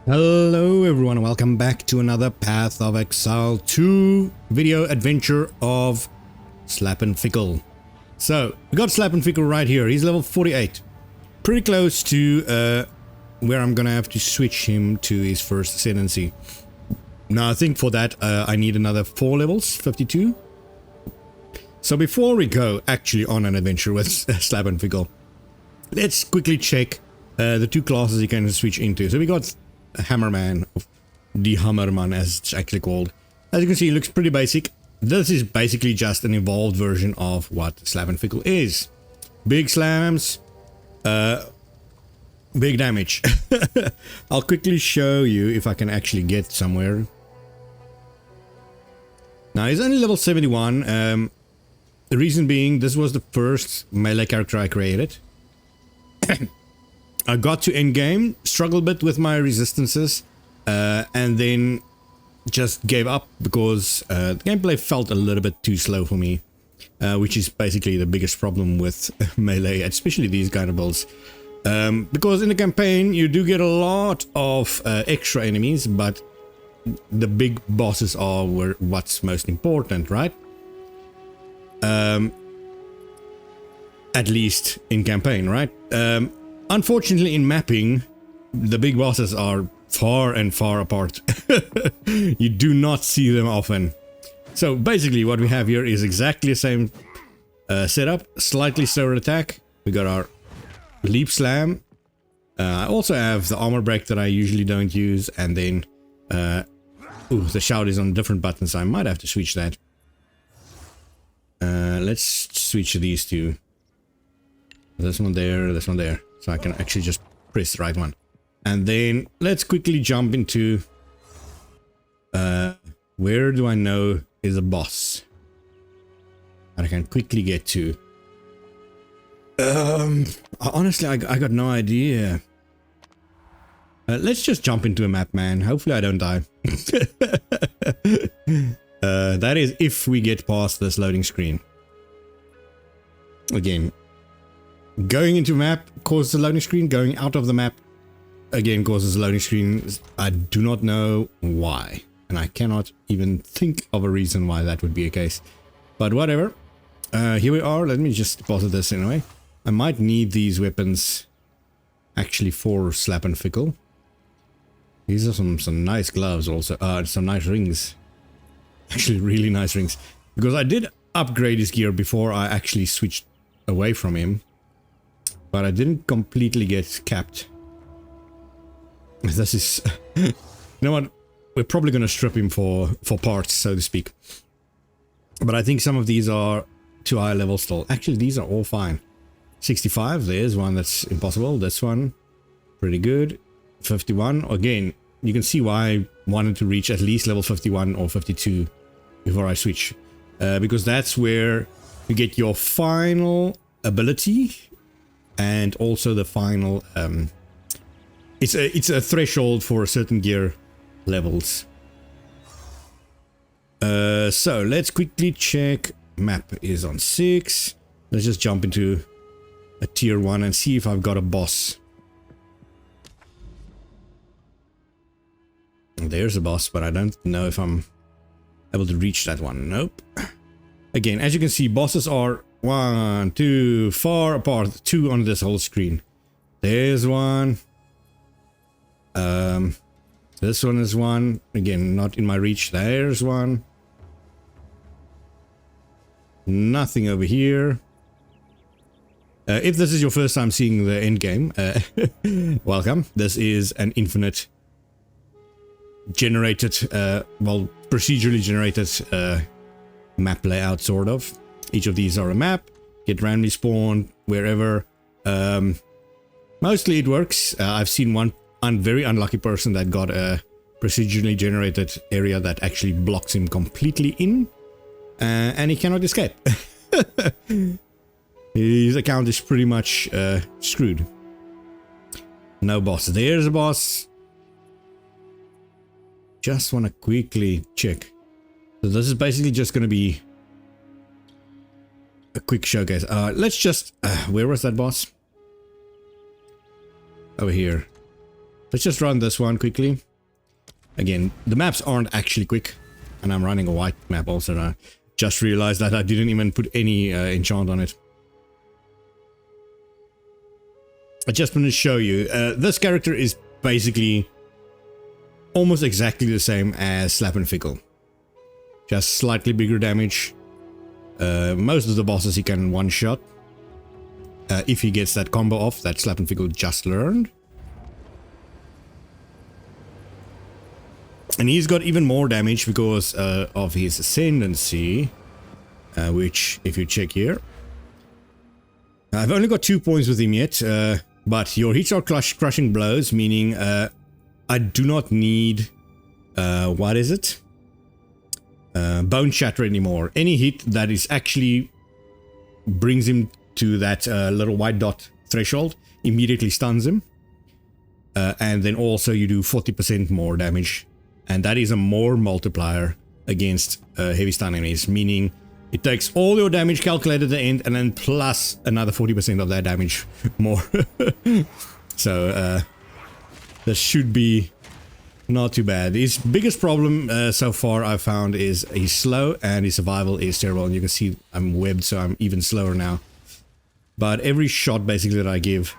Hello everyone, welcome back to another Path of Exile 2 video adventure of Slap and Fickle. So, we got Slap and Fickle right here. He's level 48. Pretty close to where I'm gonna have to switch him to his first ascendancy. Now I think for that I need another 4 levels, 52. So before we go actually on an adventure with Slap and Fickle, let's quickly check the 2 classes you can switch into. So we got Hammerman, the Hammerman as it's actually called. As you can see, it looks pretty basic. This is basically just an evolved version of what Slap and Fickle is. Big slams, big damage. I'll quickly show you if I can actually get somewhere. Now he's only level 71. The reason being, this was the first melee character I created. I got to endgame, struggled a bit with my resistances, and then just gave up because the gameplay felt a little bit too slow for me, which is basically the biggest problem with melee, especially these kind of builds. Because in the campaign you do get a lot of extra enemies, but the big bosses are what's most important, right? At least in campaign, right? Unfortunately, in mapping, the big bosses are far and far apart. You do not see them often. So basically what we have here is exactly the same setup, slightly slower attack. We got our leap slam. I also have the armor break that I usually don't use, and then the shout is on different buttons, so I might have to switch that. Let's switch these two. This one there, so I can actually just press the right one. And then let's quickly jump into where do I know is a boss that I can quickly get to. Honestly, I got no idea. Let's just jump into a map, man. Hopefully I don't die. That is if we get past this loading screen. Again, going into map causes a loading screen. Going out of the map again causes a loading screen. I do not know why, and I cannot even think of a reason why that would be a case. But whatever. Here we are. Let me just deposit this anyway. I might need these weapons actually for Slap and Fickle. These are some nice gloves also. Some nice rings. Actually, really nice rings. Because I did upgrade his gear before I actually switched away from him. But I didn't completely get capped. This is... You know what? We're probably going to strip him for parts, so to speak. But I think some of these are too high level still. Actually, these are all fine. 65, there's one that's impossible. This one, pretty good. 51, again, you can see why I wanted to reach at least level 51 or 52 before I switch. Because that's where you get your final ability. And also the final, it's a threshold for certain gear levels. So let's quickly check. Map is on 6. Let's just jump into a tier 1 and see if I've got a boss. There's a boss, but I don't know if I'm able to reach that one. Nope. Again, as you can see, bosses are 1, 2, far apart, 2 on this whole screen. There's one. This one is one. Again, not in my reach. There's one. Nothing over here. If this is your first time seeing the end game, welcome. This is an infinite generated, well, procedurally generated map layout, sort of. Each of these are a map, get randomly spawned wherever. Mostly it works. I've seen one very unlucky person that got a procedurally generated area that actually blocks him completely in, and he cannot escape. His account is pretty much screwed. No boss. There's a boss. Just want to quickly check. So this is basically just going to be a quick showcase. Let's just... where was that boss? Over here. Let's just run this one quickly. Again, the maps aren't actually quick. And I'm running a white map also now. Just realized that I didn't even put any enchant on it. I just want to show you. This character is basically almost exactly the same as Slap and Fickle. Just slightly bigger damage. Most of the bosses he can one-shot. If he gets that combo off that Slap and Fickle just learned. And he's got even more damage because of his ascendancy. Which, if you check here. I've only got 2 points with him yet. But your hits are crushing blows, meaning I do not need... what is it? Bone Shatter anymore. Any hit that is actually brings him to that little white dot threshold immediately stuns him. And then also you do 40% more damage. And that is a more multiplier against heavy stun enemies, meaning it takes all your damage calculated at the end and then plus another 40% of that damage more. So this should be not too bad. His biggest problem so far I've found is he's slow and his survival is terrible. And you can see I'm webbed, so I'm even slower now. But every shot basically that I give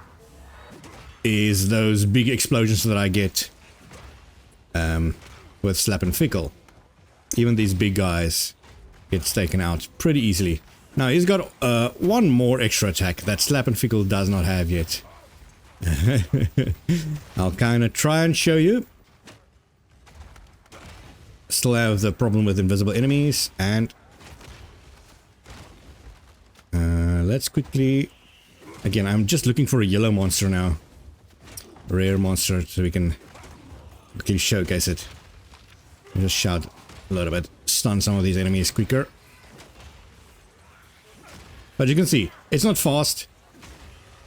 is those big explosions that I get with Slap and Fickle. Even these big guys gets taken out pretty easily. Now he's got one more extra attack that Slap and Fickle does not have yet. I'll kind of try and show you. Still have the problem with invisible enemies, and let's quickly... Again, I'm just looking for a yellow monster now. A rare monster, so we can quickly showcase it. Just shout a little bit, stun some of these enemies quicker. But you can see, it's not fast.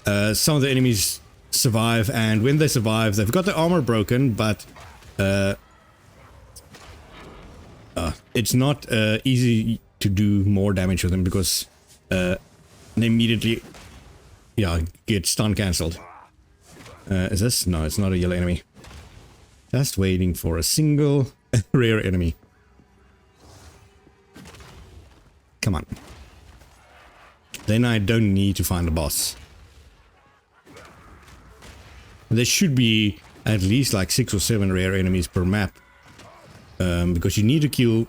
Some of the enemies survive, and when they survive, they've got their armor broken, but it's not easy to do more damage with them because they immediately, yeah, get stun cancelled. Is this? No, it's not a yellow enemy. Just waiting for a single rare enemy. Come on. Then I don't need to find a boss. There should be at least like 6 or 7 rare enemies per map. Because you need to kill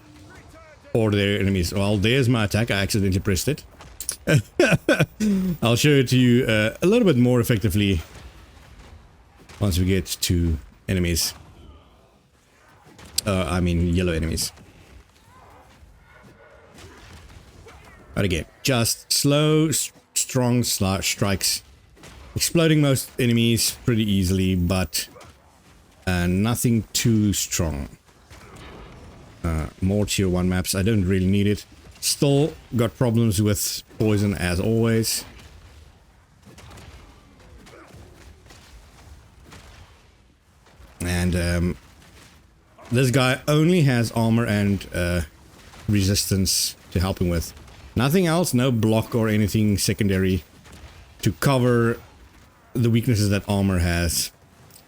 all their enemies. Well, there's my attack. I accidentally pressed it. I'll show it to you a little bit more effectively once we get to enemies. I mean yellow enemies. But again, just slow, strong strikes. Exploding most enemies pretty easily, but nothing too strong. More tier 1 maps, I don't really need it. Still got problems with poison as always. And this guy only has armor and resistance to help him with. Nothing else, no block or anything secondary to cover the weaknesses that armor has.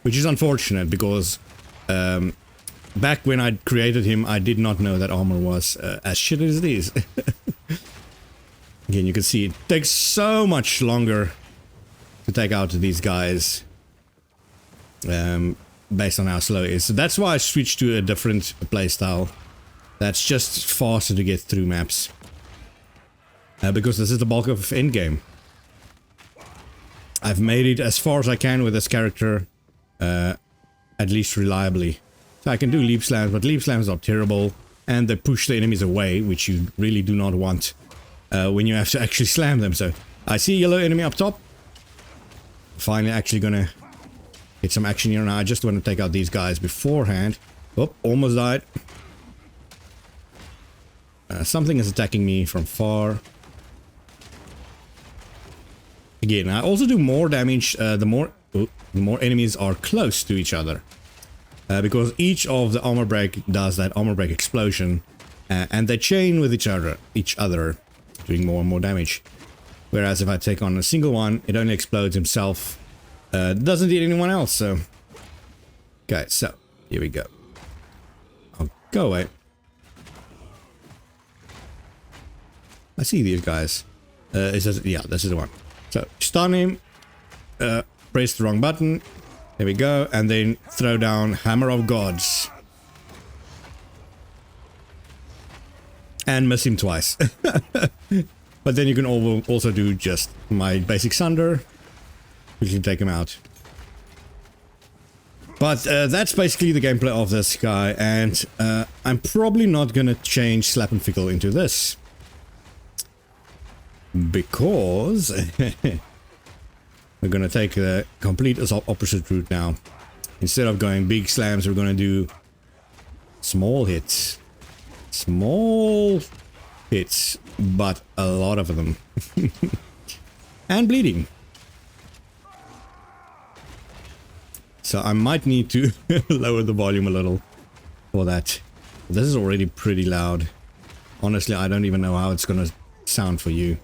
Which is unfortunate because back when I created him, I did not know that armor was as shit as it is. Again, you can see it takes so much longer to take out these guys based on how slow it is. So that's why I switched to a different playstyle. That's just faster to get through maps. Because this is the bulk of endgame. I've made it as far as I can with this character, at least reliably. So I can do leap slams, but leap slams are terrible, and they push the enemies away, which you really do not want when you have to actually slam them. So I see a yellow enemy up top. Finally actually gonna get some action here now. I just want to take out these guys beforehand. Oh, almost died. Something is attacking me from far. Again, I also do more damage the more enemies are close to each other. Because each of the armor break does that armor break explosion. And they chain with each other, doing more and more damage. Whereas if I take on a single one, it only explodes himself. Doesn't hit anyone else, so Okay, so here we go. Oh, go away. I see these guys. Yeah, this is the one. So stun him, press the wrong button. There we go, and then throw down Hammer of Gods. And miss him twice. But then you can also do just my basic Sunder, which can take him out. But that's basically the gameplay of this guy, and I'm probably not going to change Slap and Fickle into this. Because we're going to take the complete opposite route now. Instead of going big slams, we're going to do small hits. Small hits, but a lot of them. And bleeding. So I might need to lower the volume a little for that. This is already pretty loud. Honestly, I don't even know how it's going to sound for you.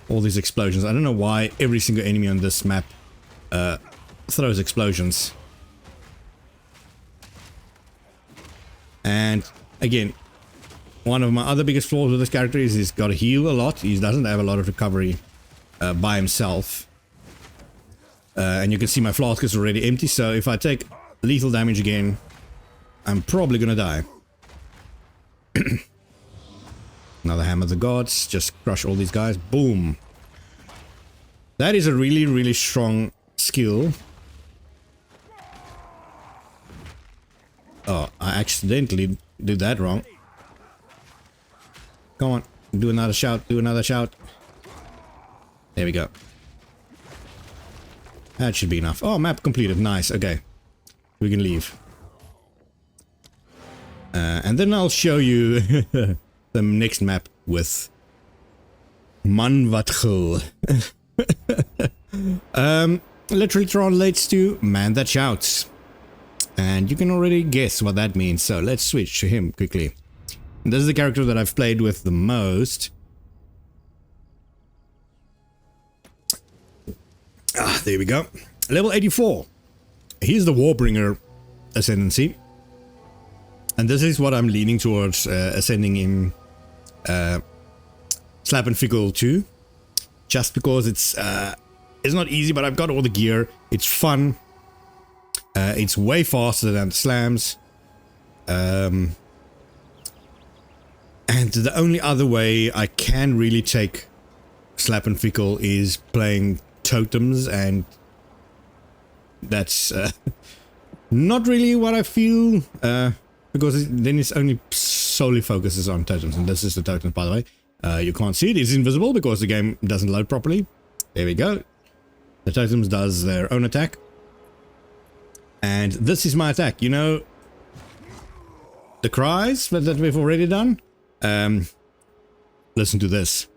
All these explosions. I don't know why every single enemy on this map throws explosions. And again, one of my other biggest flaws with this character is he's got to heal a lot. He doesn't have a lot of recovery by himself. And you can see my flask is already empty, so if I take lethal damage again, I'm probably gonna die. Another Hammer of the Gods, just crush all these guys, boom. That is a really, really strong skill. Oh, I accidentally did that wrong. Come on, do another shout, do another shout. There we go. That should be enough. Oh, map completed. Nice. Okay. We can leave. And then I'll show you the next map with Manvatchel. Literally translates to Man That Shouts. And you can already guess what that means. So let's switch to him quickly. This is the character that I've played with the most. Ah, there we go. Level 84. He's the Warbringer ascendancy. And this is what I'm leaning towards ascending in Slap and Fickle 2. Just because it's not easy, but I've got all the gear. It's fun. It's way faster than slams. And the only other way I can really take Slap and Fickle is playing totems, and that's not really what I feel, because then it's only solely focuses on totems, and this is the totem, by the way. You can't see it, it's invisible because the game doesn't load properly. There we go. The totems does their own attack, and this is my attack. You know the cries that we've already done? Listen to this.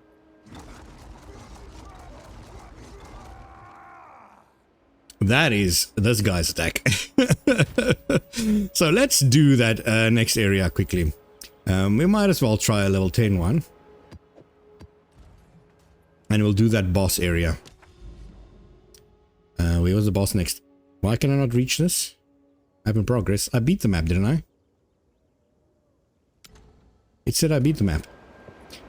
That is this guy's attack. So let's do that next area quickly. We might as well try a level 10 one. And we'll do that boss area. Where was the boss next? Why can I not reach this? I'm in progress. I beat the map, didn't I? It said I beat the map.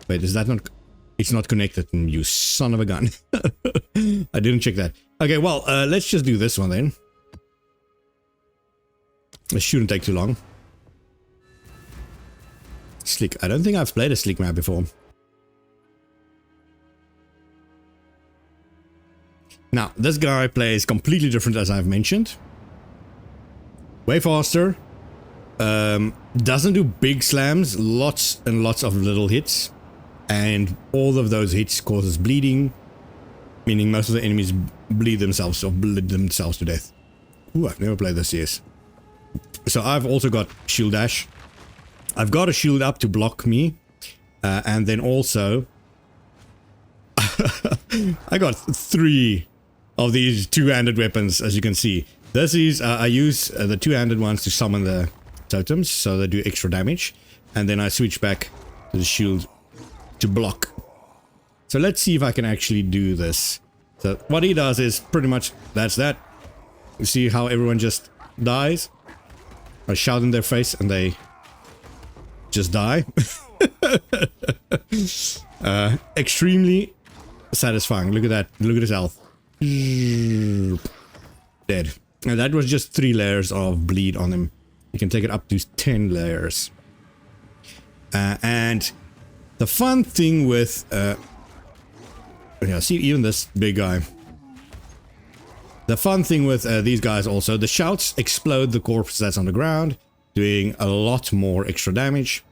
Wait, is that not... It's not connected, you son of a gun. I didn't check that. Okay, well, let's just do this one then. It shouldn't take too long. Slick. I don't think I've played a slick map before. Now, this guy plays completely different as I've mentioned. Way faster. Doesn't do big slams. Lots and lots of little hits. And all of those hits causes bleeding, meaning most of the enemies bleed themselves or bleed themselves to death. Ooh, I've never played this, yes. So I've also got shield dash. I've got a shield up to block me, and then also I got 3 of these two-handed weapons, as you can see. This is I use the two-handed ones to summon the totems, so they do extra damage, and then I switch back to the shield to block. So let's see if I can actually do this. So what he does is pretty much that's that. You see how everyone just dies? I shout in their face and they just die. Extremely satisfying. Look at that. Look at his health. Dead. And that was just 3 layers of bleed on him. You can take it up to 10 layers. And the fun thing with... yeah, see, even this big guy. The fun thing with these guys also, the shouts explode the corpse that's on the ground, doing a lot more extra damage.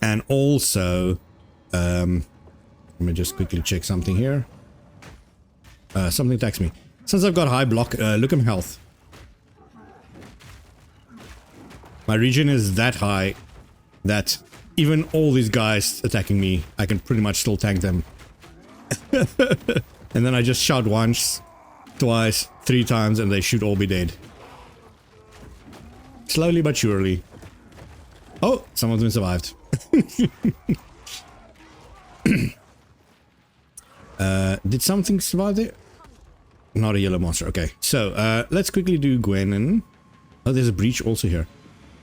And also, let me just quickly check something here. Something attacks me. Since I've got high block, look at my health. My regen is that high that even all these guys attacking me, I can pretty much still tank them. And then I just shout once, twice, 3 times, and they should all be dead. Slowly but surely. Oh, some of them survived. Did something survive there? Not a yellow monster. Okay, so let's quickly do Gwenin. Oh, there's a breach also here.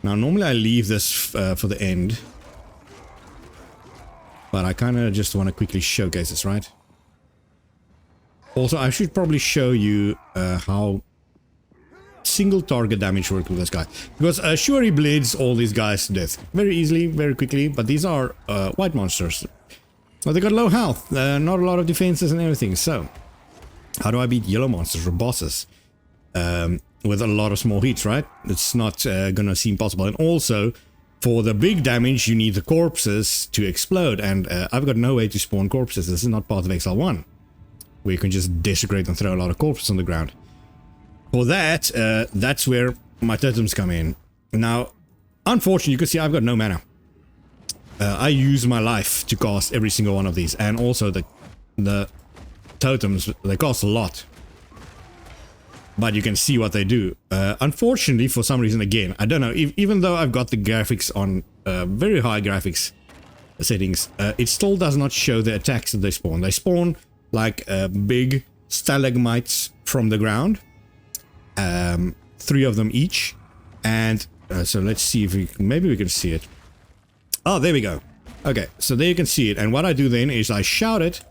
Now, normally I leave this for the end. But I kind of just want to quickly showcase this, right? Also, I should probably show you how single target damage works with this guy. Because sure, he bleeds all these guys to death. Very easily, very quickly. But these are white monsters. Well, they got low health. Not a lot of defenses and everything. So, how do I beat yellow monsters or bosses? With a lot of small hits, right? It's not gonna seem possible. And also, for the big damage, you need the corpses to explode. And I've got no way to spawn corpses. This is not part of Exile 1. Where you can just desecrate and throw a lot of corpses on the ground. For that, that's where my totems come in. Now, unfortunately, you can see I've got no mana. I use my life to cast every single one of these. And also the totems, they cost a lot. But you can see what they do. Unfortunately, for some reason, again, I don't know, even though I've got the graphics on very high graphics settings, it still does not show the attacks that they spawn. They spawn like big stalagmites from the ground. 3 of them each. And so let's see if maybe we can see it. Oh, there we go. Okay, so there you can see it. And what I do then is I shout it.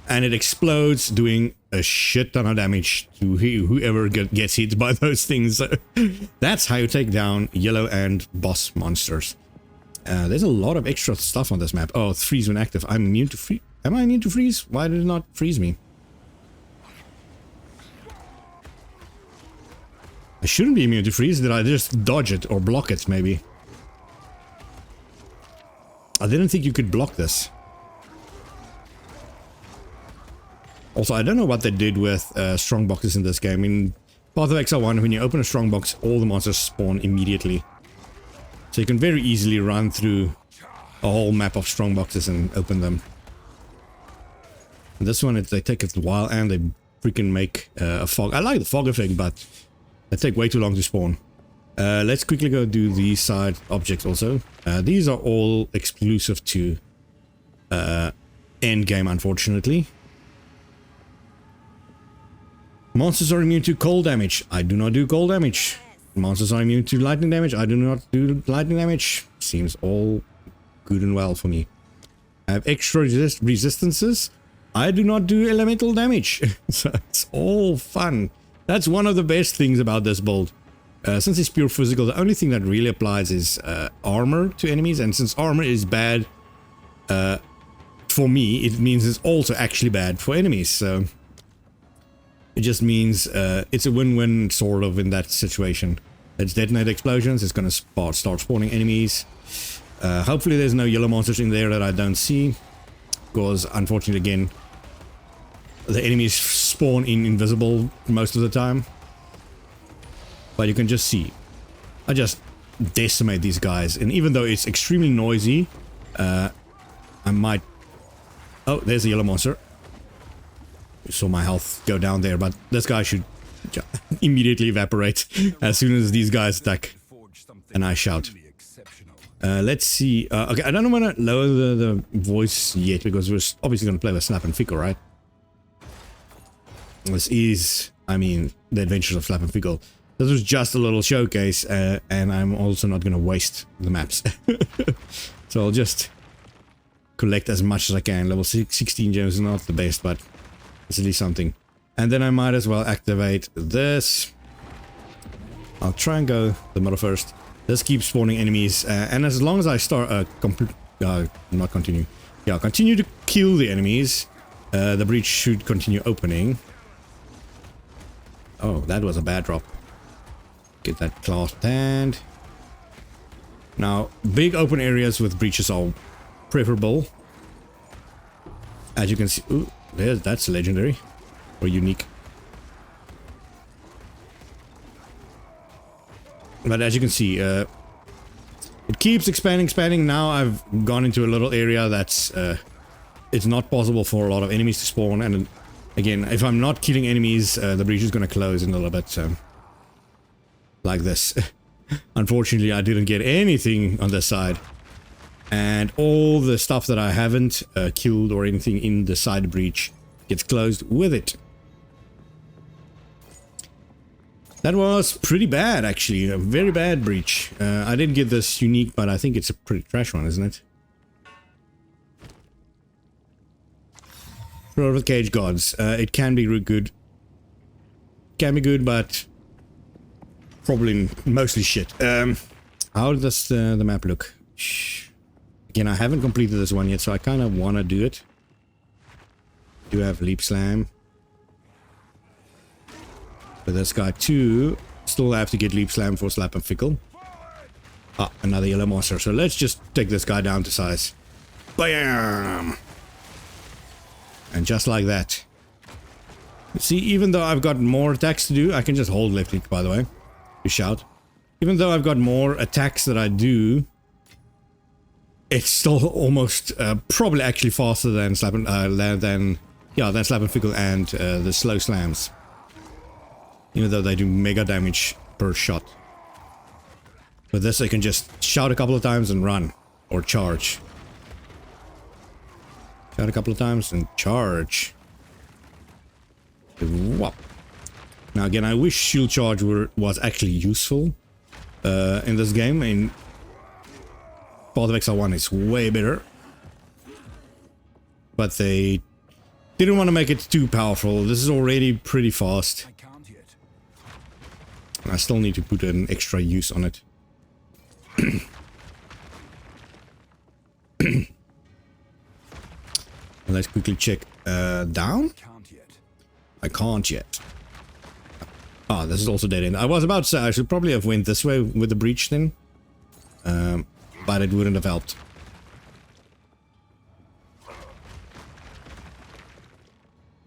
And it explodes, doing a shit ton of damage to whoever gets hit by those things. That's how you take down yellow and boss monsters. There's a lot of extra stuff on this map. Oh, freeze when active. I'm immune to freeze. Am I immune to freeze? Why did it not freeze me? I shouldn't be immune to freeze. Did I just dodge it or block it, maybe? I didn't think you could block this. Also, I don't know what they did with strong boxes in this game. In Path of Exile 1, when you open a strong box, all the monsters spawn immediately. So you can very easily run through a whole map of strong boxes and open them. And this one, they take a while and they freaking make a fog. I like the fog effect, but they take way too long to spawn. Let's quickly go do these side objects also. These are all exclusive to endgame, unfortunately. Monsters are immune to cold damage. I do not do cold damage. Monsters are immune to lightning damage. I do not do lightning damage. Seems all good and well for me. I have extra resistances. I do not do elemental damage. So it's all fun. That's one of the best things about this build. Since it's pure physical, the only thing that really applies is armor to enemies. And since armor is bad for me, it means it's also actually bad for enemies. So it just means it's a win-win sort of in that situation. Let's detonate explosions. It's going to start spawning enemies. Hopefully there's no yellow monsters in there that I don't see. Because unfortunately, again, the enemies spawn in invisible most of the time. But you can just see. I just decimate these guys. And even though it's extremely noisy, I might... Oh, there's a yellow monster. Saw my health go down there, but this guy should immediately evaporate as soon as these guys attack. And I shout. Let's see. Okay, I don't want to lower the voice yet because we're obviously going to play with Slap and Fickle, right? This is, I mean, the adventures of Slap and Fickle. This was just a little showcase, and I'm also not going to waste the maps. So I'll just collect as much as I can. Level 16 gems is not the best, but it's at least something. And then I might as well activate this. I'll try and go the middle first. This keeps spawning enemies, and as long as I start continue to kill the enemies, the breach should continue opening. Oh, that was a bad drop. Get that clasped hand. Now, big open areas with breaches are preferable. As you can see, ooh, that's legendary or unique. But as you can see, it keeps expanding. Now I've gone into a little area that's it's not possible for a lot of enemies to spawn. And again, if I'm not killing enemies, the breach is going to close in a little bit. Like this. Unfortunately, I didn't get anything on this side. And all the stuff that I haven't killed or anything in the side breach gets closed with it. That was pretty bad, actually. A very bad breach. I didn't get this unique, but I think it's a pretty trash one, isn't it? Roar of the Cage Gods. It can be good. Can be good, but probably mostly shit. How does the map look? Again, I haven't completed this one yet, so I kind of want to do it. Do have Leap Slam. But this guy too, still have to get Leap Slam for Slap and Fickle. Ah, another yellow monster. So let's just take this guy down to size. Bam! And just like that. See, even though I've got more attacks to do, I can just hold left click, by the way, to shout. Even though I've got more attacks that I do, it's still almost probably actually faster than Slap and Slap and Fickle and the slow slams. Even though they do mega damage per shot. With this I can just shout a couple of times and run. Or charge. Shout a couple of times and charge. Whoop. Now again, I wish shield charge was actually useful in this game. In Path of Exile 1 it's way better. But they didn't want to make it too powerful. This is already pretty fast. I still need to put an extra use on it. Let's quickly check. Down? I can't yet. Ah, this is also dead end. I was about to say I should probably have went this way with the breach then. But it wouldn't have helped.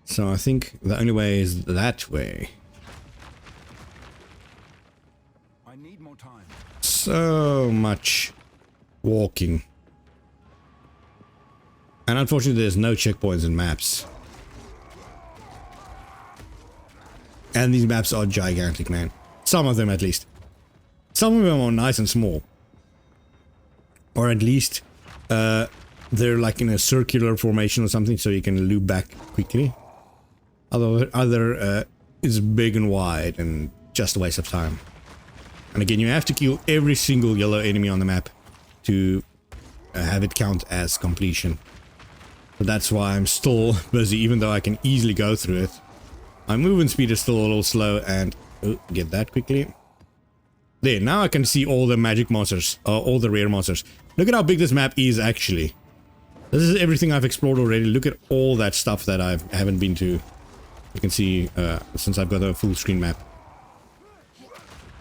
So I think the only way is that way. So much walking. And unfortunately there's no checkpoints in maps. And these maps are gigantic, man. Some of them at least. Some of them are nice and small. Or at least they're like in a circular formation or something, so you can loop back quickly. Other is big and wide and just a waste of time. And again, you have to kill every single yellow enemy on the map to have it count as completion. But that's why I'm still busy, even though I can easily go through it. My movement speed is still a little slow, and get that quickly. There, now I can see all the magic monsters, all the rare monsters. Look at how big this map is, actually. This is everything I've explored already. Look at all that stuff that I haven't been to. You can see, since I've got a full screen map.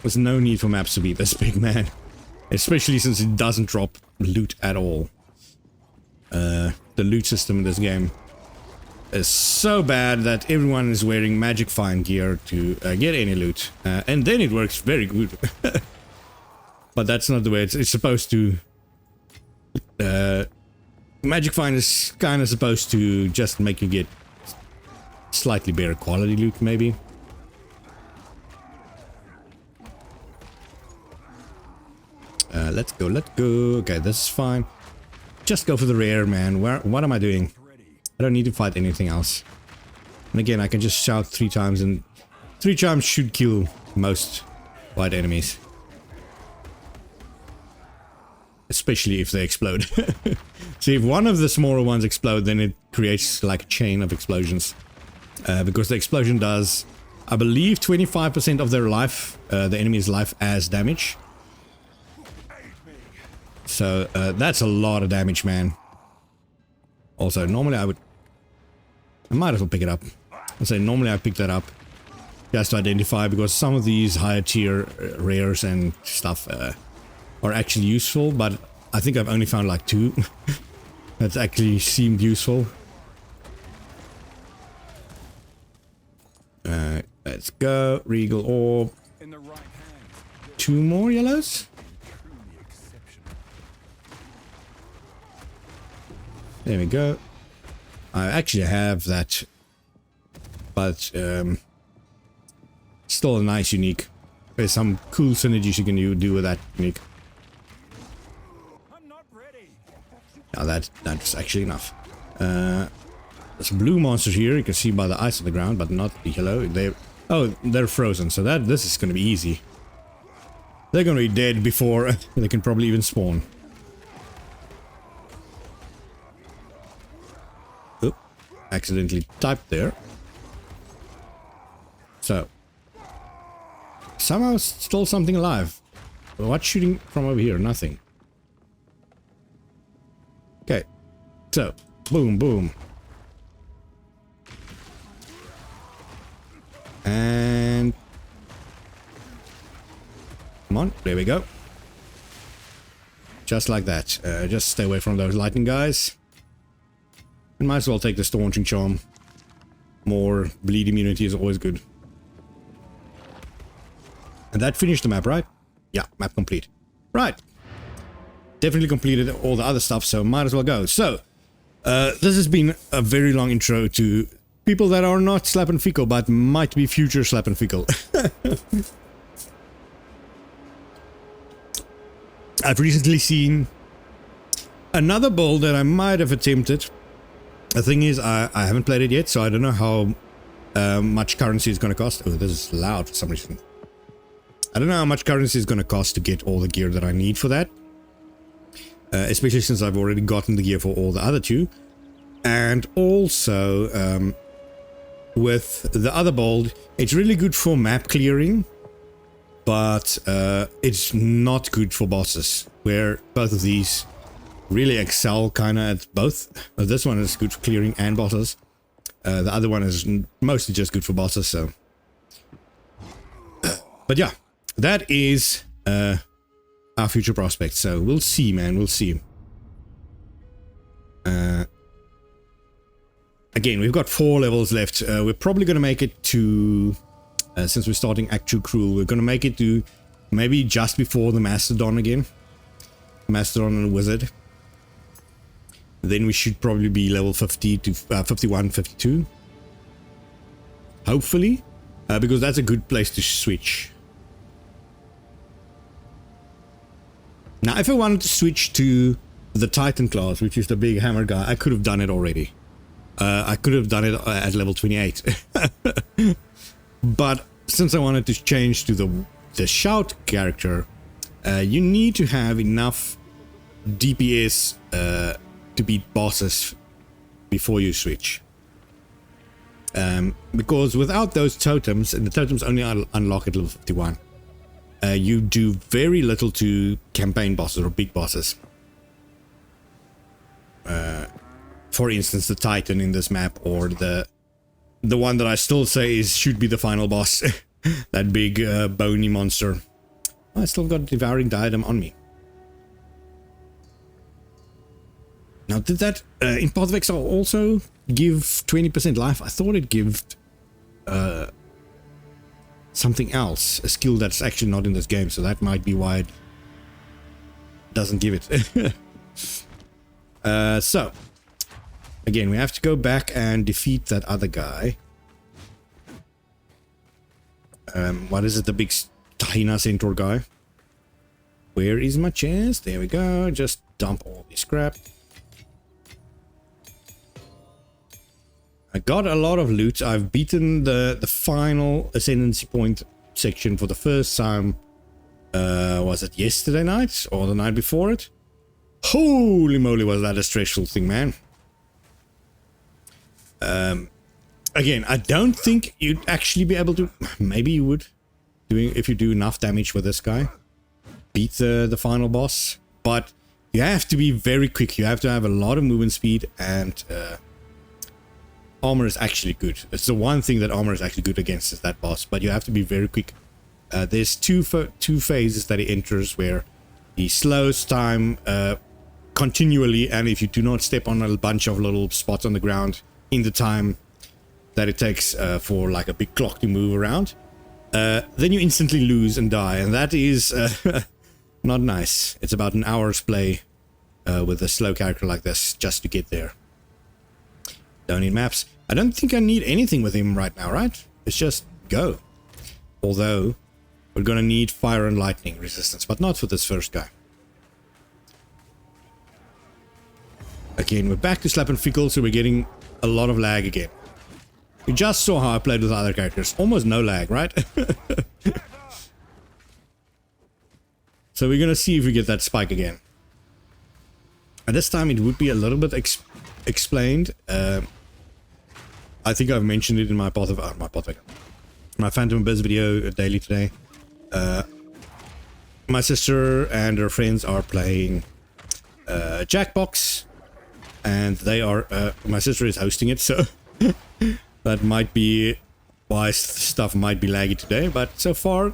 There's no need for maps to be this big, man. Especially since it doesn't drop loot at all. The loot system in this game is so bad that everyone is wearing magic fine gear to get any loot. And then it works very good. But that's not the way it's supposed to. Magic fine is kind of supposed to just make you get slightly better quality loot, maybe. Let's go, let's go. Okay, this is fine. Just go for the rare, man. What am I doing? I don't need to fight anything else. And again, I can just shout 3 times, and 3 times should kill most white enemies. Especially if they explode. See, if one of the smaller ones explode, then it creates like a chain of explosions. Because the explosion does, I believe, 25% of their life, the enemy's life, as damage. So that's a lot of damage, man. Also, normally I might as well pick it up. I say normally I pick that up just to identify, because some of these higher tier rares and stuff are actually useful, but I think I've only found like 2 that actually seemed useful. Let's go. Regal Orb. 2 more yellows. There we go. I actually have that, but still a nice unique. There's some cool synergies you can do with that unique. Now that's actually enough. There's blue monsters here. You can see by the ice on the ground, but not the yellow. They're frozen. So this is going to be easy. They're going to be dead before they can probably even spawn. Oop, accidentally typed there. So somehow still something alive. What's shooting from over here? Nothing. Okay, so boom, boom, and come on, there we go. Just like that. Just stay away from those lightning guys. And might as well take the staunching charm. More bleed immunity is always good. And that finished the map, right? Yeah, map complete. Right. Definitely completed all the other stuff, so might as well go. So, this has been a very long intro to people that are not Slap and Fickle, but might be future Slap and Fickle. I've recently seen another build that I might have attempted. The thing is, I haven't played it yet, so I don't know how much currency is going to cost. Oh, this is loud for some reason. I don't know how much currency is going to cost to get all the gear that I need for that. Especially since I've already gotten the gear for all the other 2. And also, with the other build, it's really good for map clearing, but it's not good for bosses, where both of these really excel kind of at both. This one is good for clearing and bosses. The other one is mostly just good for bosses, so... But yeah, that is... our future prospects, so we'll see, man, we'll see. Again, we've got 4 levels left. We're probably going to make it to, since we're starting Act 2 Cruel, we're going to make it to maybe just before the Mastodon again. Mastodon and Wizard. Then we should probably be level 50 to 51, 52. Hopefully, because that's a good place to switch. Now, if I wanted to switch to the Titan class, which is the big hammer guy, I could have done it already. I could have done it at level 28. But since I wanted to change to the Shout character, you need to have enough DPS to beat bosses before you switch. Because without those totems, and the totems only unlock at level 51, you do very little to campaign bosses or big bosses. For instance, the Titan in this map, or the one that I still say should be the final boss. That big bony monster. I still got Devouring Diadem on me. Now, did that in Path of Exile also give 20% life? I thought it gave something else, a skill that's actually not in this game, so that might be why it doesn't give it. So, again, we have to go back and defeat that other guy. What is it, the big Tahina Centaur guy? Where is my chest? There we go, just dump all this crap. I got a lot of loot. I've beaten the final ascendancy point section for the first time Was it yesterday night or the night before it? Holy moly, was that a stressful thing, man. Again, I don't think you'd actually be able to, maybe you would, if you do enough damage with this guy, beat the final boss, but you have to be very quick. You have to have a lot of movement speed, and armor is actually good. It's the one thing that armor is actually good against, is that boss, but you have to be very quick. There's two phases that he enters where he slows time continually, and if you do not step on a bunch of little spots on the ground in the time that it takes for like a big clock to move around, then you instantly lose and die, and that is not nice. It's about an hour's play with a slow character like this just to get there. Don't need maps. I don't think I need anything with him right now, right? It's just go. Although we're gonna need fire and lightning resistance, but not for this first guy. Again, we're back to Slap and Fickle, so we're getting a lot of lag again. You just saw how I played with other characters. Almost no lag, right? So we're gonna see if we get that spike again. And this time it would be a little bit explained. I think I've mentioned it in my my Phantom Abyss video daily today. My sister and her friends are playing Jackbox, and they are my sister is hosting it, so that might be why stuff might be laggy today, but so far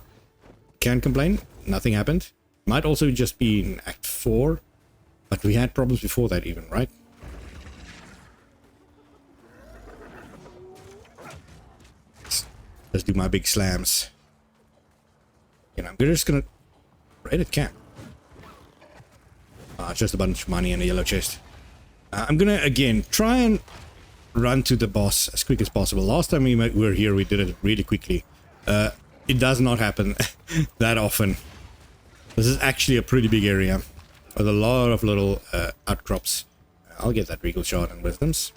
can't complain. Nothing happened. Might also just be in Act 4, but we had problems before that even, right? Let's do my big slams. You know, I'm just gonna raid it camp. It's just a bunch of money and a yellow chest. I'm gonna again try and run to the boss as quick as possible. Last time we were here, we did it really quickly. It does not happen that often. This is actually a pretty big area with a lot of little outcrops. I'll get that regal shot and wisdoms.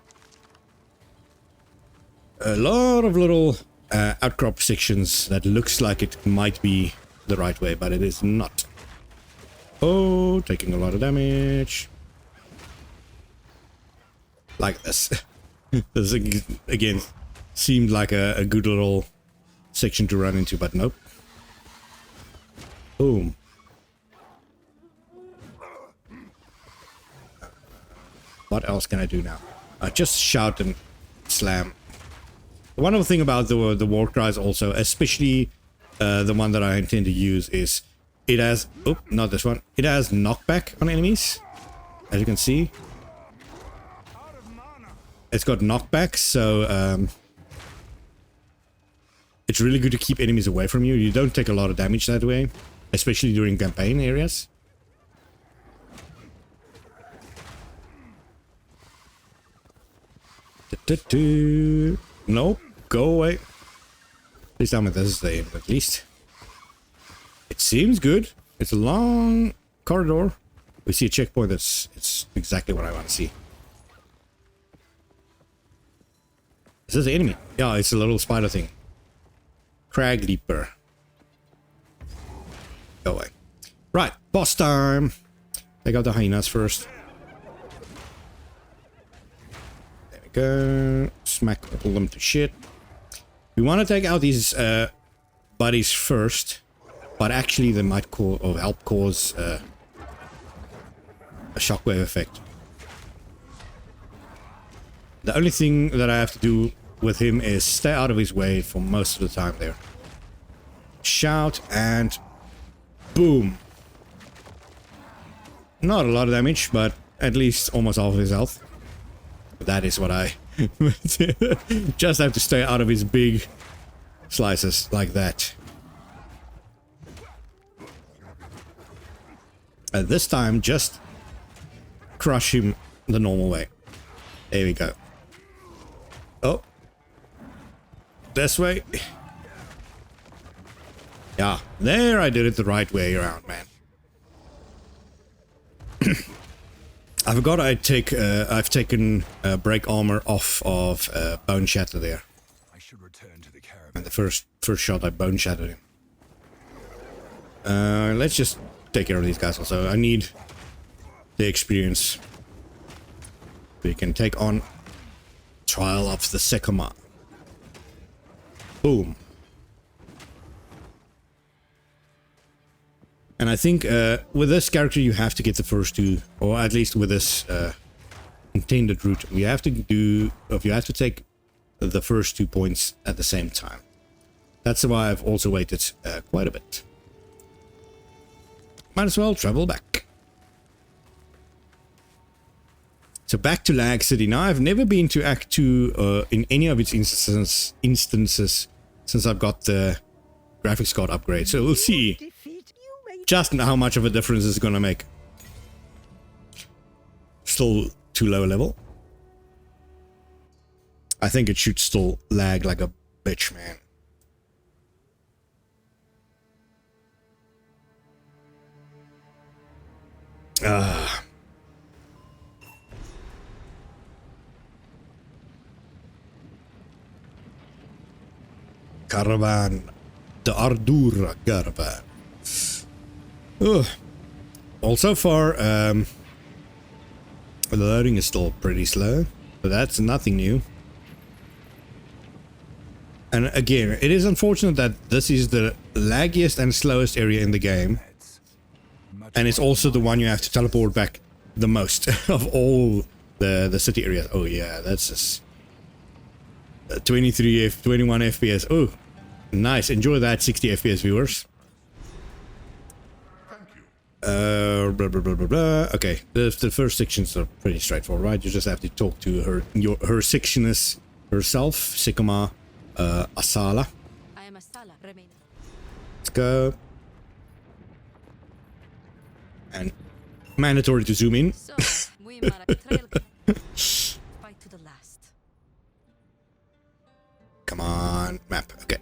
A lot of little outcrop sections that looks like it might be the right way, but it is not. Oh, taking a lot of damage. Like this. This again seemed like a good little section to run into, but nope. Boom. What else can I do now? Just shout and slam. One other thing about the war cries also, especially the one that I intend to use, is it has... Oh, not this one. It has knockback on enemies, as you can see. It's got knockback, so it's really good to keep enemies away from you. You don't take a lot of damage that way, especially during campaign areas. Nope, go away. Please tell me this is the end, at least. It seems good. It's a long corridor. We see a checkpoint. It's exactly what I want to see. Is this the enemy? Yeah, it's a little spider thing. Crag Leaper. Go away. Right, boss time. Take out the hyenas first. There we go. Smack all them to shit. We want to take out these buddies first, but actually they might help cause a shockwave effect. The only thing that I have to do with him is stay out of his way for most of the time there. Shout and boom. Not a lot of damage, but at least almost half of his health. That is what I just have to stay out of his big slices like that. And this time, just crush him the normal way. There we go. Oh. This way. Yeah, there I did it the right way around, man. I forgot I've taken break armor off of Bone Shatter there. I should return to the caravan. And the first shot I bone shattered him. Let's just take care of these guys also. I need the experience. We can take on Trial of the Sycamore. Boom. And I think with this character you have to get the first two, or at least with this intended route, you have to take the first 2 points at the same time. That's why I've also waited quite a bit. Might as well travel back. So back to Lag City. Now I've never been to Act 2 in any of its instances since I've got the graphics card upgrade. So we'll see just how much of a difference it's gonna make. Still too low level. I think it should still lag like a bitch, man. Caravan. The Ardur Caravan. Also far, the loading is still pretty slow, but that's nothing new. And again, it is unfortunate that this is the laggiest and slowest area in the game. And it's also the one you have to teleport back the most of all the city areas. Oh yeah, that's just 21 FPS. Oh, nice. Enjoy that 60 FPS, viewers. Blah, blah, blah, blah, blah. Okay, the first sections are pretty straightforward, right? You just have to talk to her sectionist herself, Sycamore Asala. I am Asala. Remain. Let's go. And mandatory to zoom in. So, we fight to the last. Come on, map. Okay.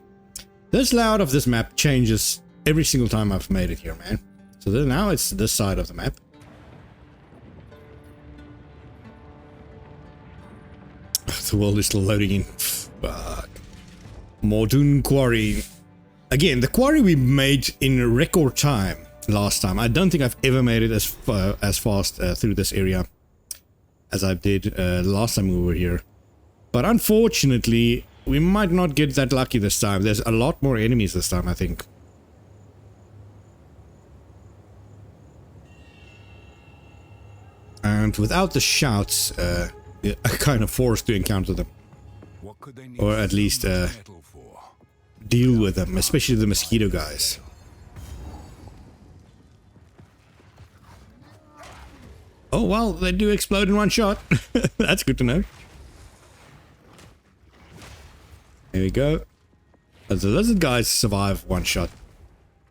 This layout of this map changes every single time I've made it here, man. So now it's this side of the map. The world is still loading in. Fuck. Mawdun Quarry. Again, the quarry we made in record time last time. I don't think I've ever made it as fast through this area as I did last time we were here. But unfortunately, we might not get that lucky this time. There's a lot more enemies this time, I think. And without the shouts, I'm kind of forced to encounter them. Or at least deal with them, especially the mosquito guys. Oh, well, they do explode in one shot. That's good to know. There we go. The lizard guys survive one shot.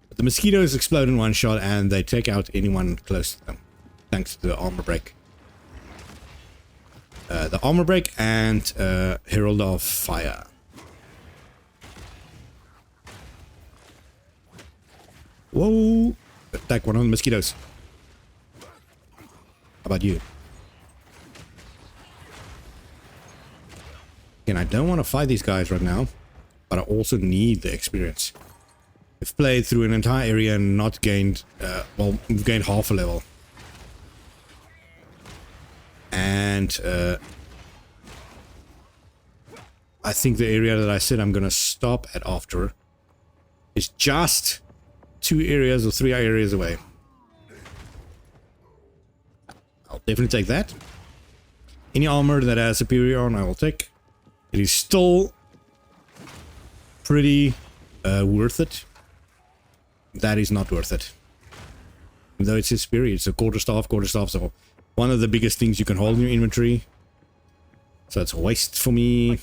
But the mosquitoes explode in one shot and they take out anyone close to them. Thanks to the armor break. The armor break and Herald of Fire. Whoa! Attack one of the mosquitoes. How about you? Again, I don't want to fight these guys right now, but I also need the experience. We've played through an entire area and not gained, well, we've gained half a level. And I think the area that I said I'm gonna stop at after is just 2 areas or 3 areas away. I'll definitely take that. Any armor that has superior on, I will take. It is still pretty worth it. That is not worth it. Though it's superior, it's a quarterstaff, so one of the biggest things you can hold in your inventory. So it's a waste for me.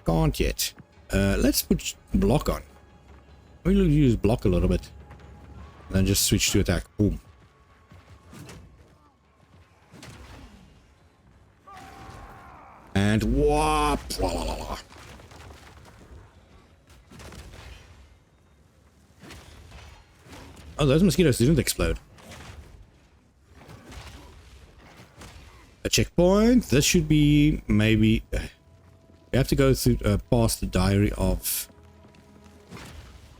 Can't yet. Let's put block on. We'll use block a little bit. And then just switch to attack. Boom. And whoop. Oh, those mosquitoes didn't explode. A checkpoint. This should be maybe. We have to go through past the diary of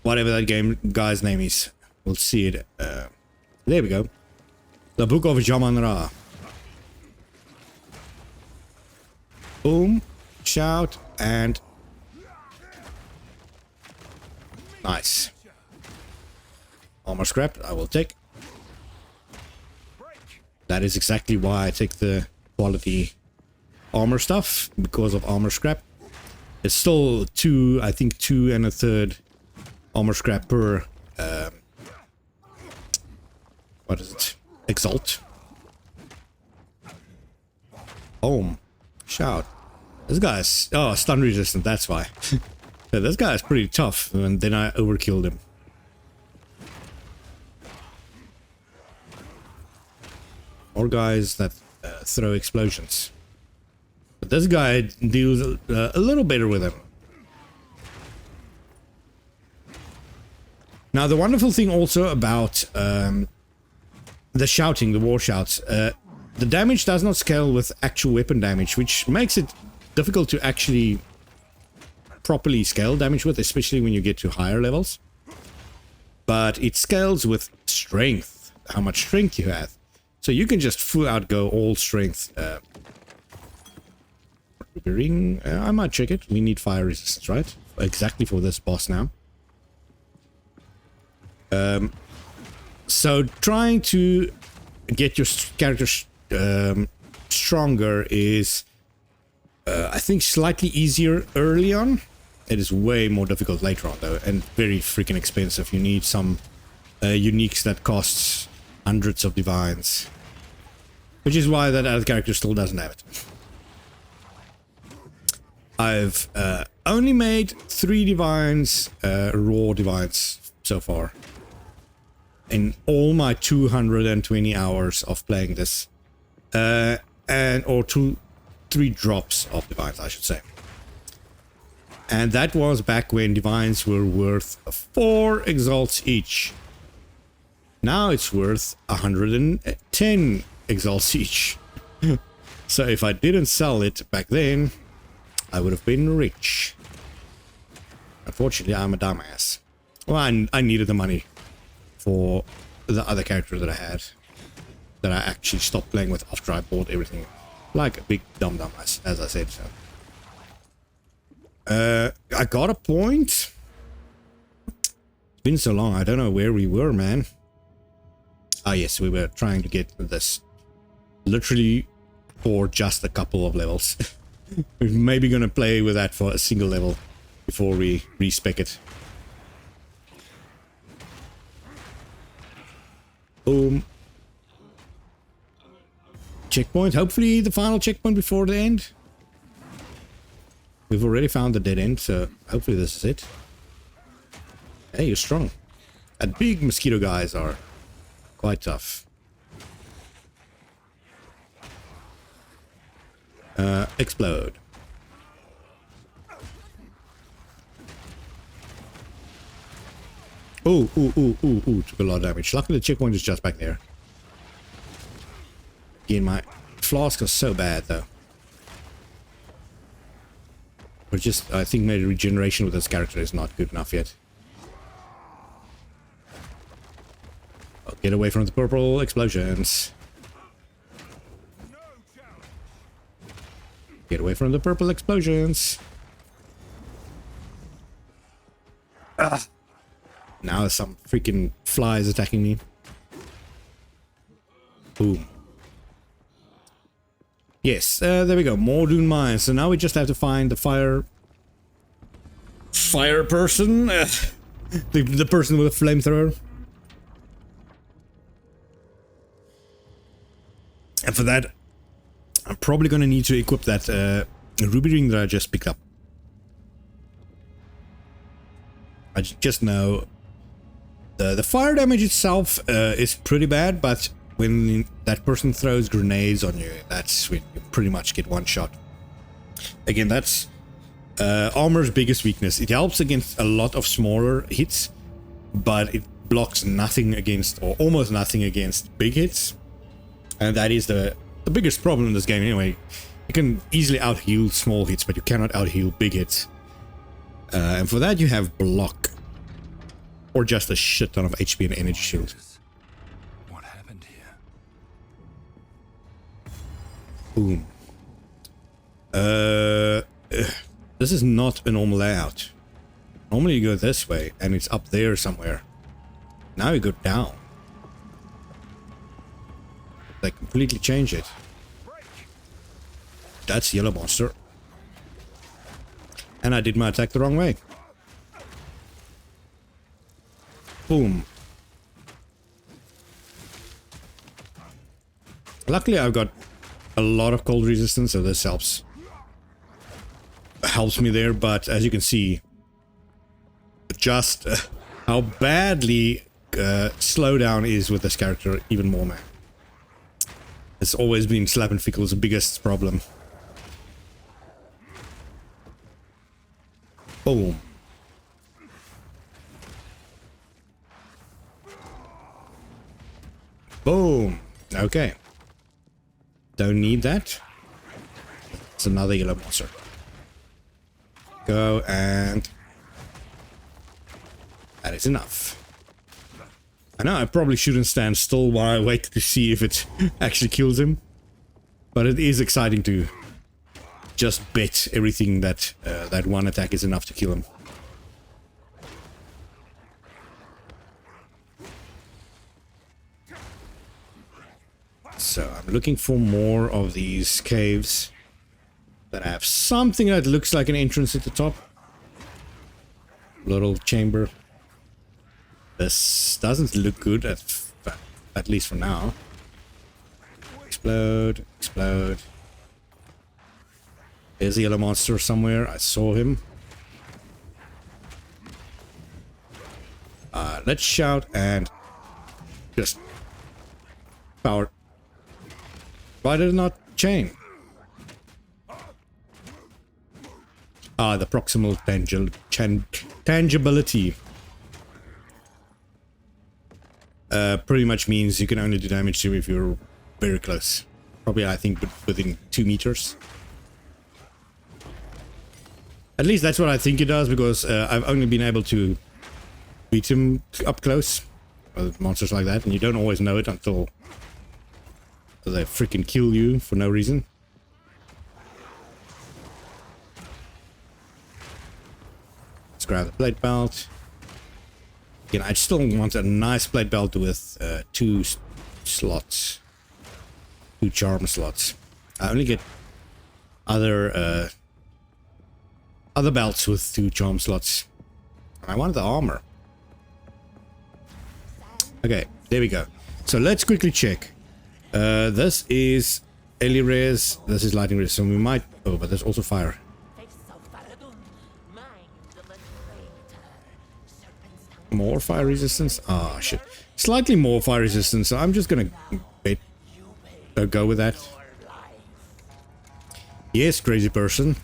whatever that game guy's name is. We'll see it. There we go. The Book of Jaman-Ra. Boom, shout, and nice. Armor scrap, I will take. That is exactly why I take the quality armor stuff, because of armor scrap. It's still I think 2 1/3 armor scrap per what is it? Exalt. Boom. Shout. This guy's stun resistant, that's why. So this guy is pretty tough, and then I overkilled him. More guys that throw explosions. But this guy deals a little better with him. Now the wonderful thing also about the shouting, the war shouts, the damage does not scale with actual weapon damage, which makes it difficult to actually properly scale damage with, especially when you get to higher levels. But it scales with strength, how much strength you have. So you can just full out go all strength. Ring, I might check it. We need fire resistance, right? Exactly for this boss now. So trying to get your character stronger is, I think, slightly easier early on. It is way more difficult later on, though, and very freaking expensive. You need some uniques that costs hundreds of divines, which is why that other character still doesn't have it. I've only made 3 divines, raw divines so far, in all my 220 hours of playing this, or 3 drops of divines, I should say. And that was back when divines were worth 4 exalts each. Now it's worth 110 exalts each. So if I didn't sell it back then, I would have been rich. Unfortunately, I'm a dumbass. Well, I needed the money for the other character that I had, that I actually stopped playing with after I bought everything. Like a big dumb dumbass, as I said. So. I got a point. It's been so long, I don't know where we were, man. Ah, yes, we were trying to get this literally for just a couple of levels. We're maybe gonna play with that for a single level before we respec it. Boom. Checkpoint. Hopefully the final checkpoint before the end. We've already found the dead end, so hopefully this is it. Hey, you're strong. And big mosquito guys are quite tough. Explode. Ooh, took a lot of damage. Luckily the checkpoint is just back there. Again, my flask is so bad though. But just, I think my regeneration with this character is not good enough yet. I'll get away from the purple explosions. Get away from the purple explosions. Ah. Now there's some freaking flies attacking me. Boom. Yes, there we go. Mawdun mines. So now we just have to find the fire person. The person with a flamethrower. And for that, I'm probably going to need to equip that ruby ring that I just picked up. I just know the fire damage itself is pretty bad, but when that person throws grenades on you, that's when you pretty much get one shot. Again, that's armor's biggest weakness. It helps against a lot of smaller hits, but it blocks nothing against, or almost nothing against, big hits. And that is the biggest problem in this game anyway. You can easily out-heal small hits, but you cannot out-heal big hits. And for that you have block. Or just a shit ton of HP and energy shield. What happened here? Boom. This is not a normal layout. Normally you go this way and it's up there somewhere. Now you go down. They completely change it. That's yellow monster. And I did my attack the wrong way. Boom. Luckily I've got a lot of cold resistance, so this helps me there, but as you can see, just how badly slowdown is with this character even more, man. It's always been Slap and Fickle's biggest problem. Boom. Boom. Okay. Don't need that. It's another yellow monster. Go, and that is enough. I know I probably shouldn't stand still while I wait to see if it actually kills him, but it is exciting to just bet everything that that one attack is enough to kill him. So I'm looking for more of these caves that have something that looks like an entrance at the top. Little chamber. This doesn't look good, at least for now. Explode, explode. There's a yellow monster somewhere. I saw him. Let's shout and just power. Why did it not chain? Ah, the proximal tangibility. Pretty much means you can only do damage to him if you're very close. Probably, I think, within 2 meters. At least that's what I think it does, because I've only been able to beat him up close with monsters like that, and you don't always know it until they freaking kill you for no reason. Let's grab the plate belt. Again, I still want a nice plate belt with 2 slots. 2 charm slots. I only get other belts with 2 charm slots. I want the armor. Okay, there we go. So let's quickly check. This is Ellie Res, this is Lightning Res, so we might... Oh, but there's also fire. More fire resistance? Ah, shit. Slightly more fire resistance, so I'm just gonna go with that. Yes, crazy person.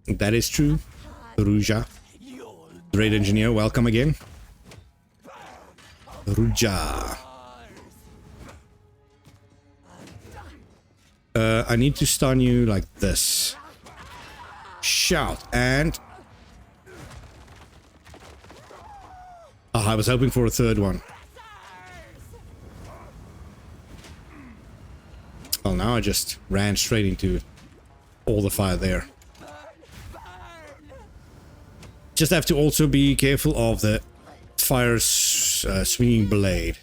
That is true. Ruja. Great engineer, welcome again. Ruja. I need to stun you like this. Shout and... Oh, I was hoping for a third one. Well, now I just ran straight into all the fire there. Just have to also be careful of the fire swinging blade.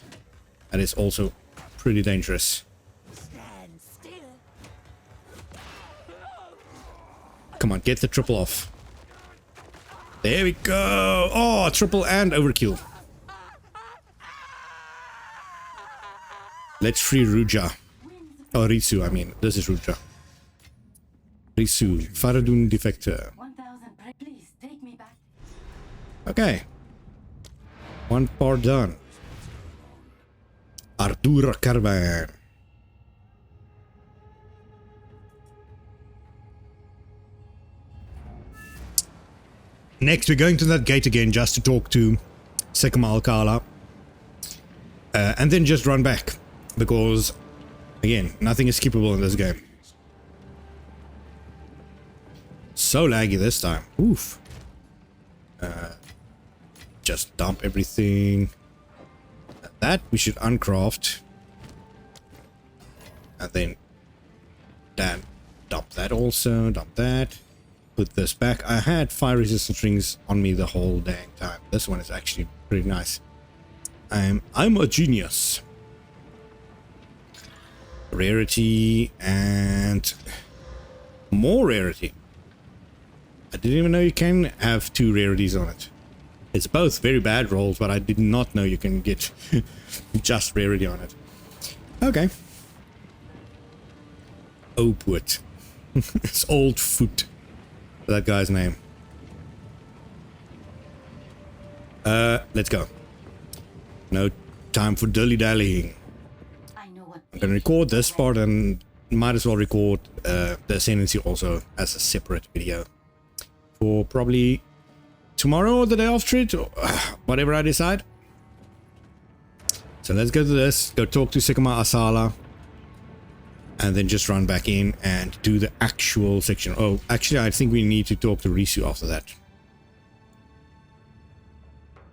That is also pretty dangerous. Come on, get the triple off. There we go. Oh, triple and overkill. Let's free Ruja. Oh, Ritsu, I mean. This is Ruja. Ritsu, Faradun Defector. Please take me back. Okay. One part done. Ardur Caravan. Next, we're going to that gate again just to talk to Sekama Alcala. And then just run back. Because, again, nothing is skippable in this game. so laggy this time. Oof. Just dump everything. That we should uncraft. And then dump that also. Dump that. Put this back. I had fire resistant rings on me the whole dang time. This one is actually pretty nice. I'm a genius. Rarity and more rarity. I didn't even know you can have 2 rarities on it. It's both very bad rolls, but I did not know you can get just rarity on it. Okay. Oakwood. It's old foot. That guy's name. Let's go. No time for dilly-dallying. I know what. I'm gonna record this part and might as well record the Ascendancy also as a separate video. For probably tomorrow or the day after it, or whatever I decide. So let's go to this, go talk to Sigma Asala, and then just run back in and do the actual section. Oh, actually, I think we need to talk to Risu after that.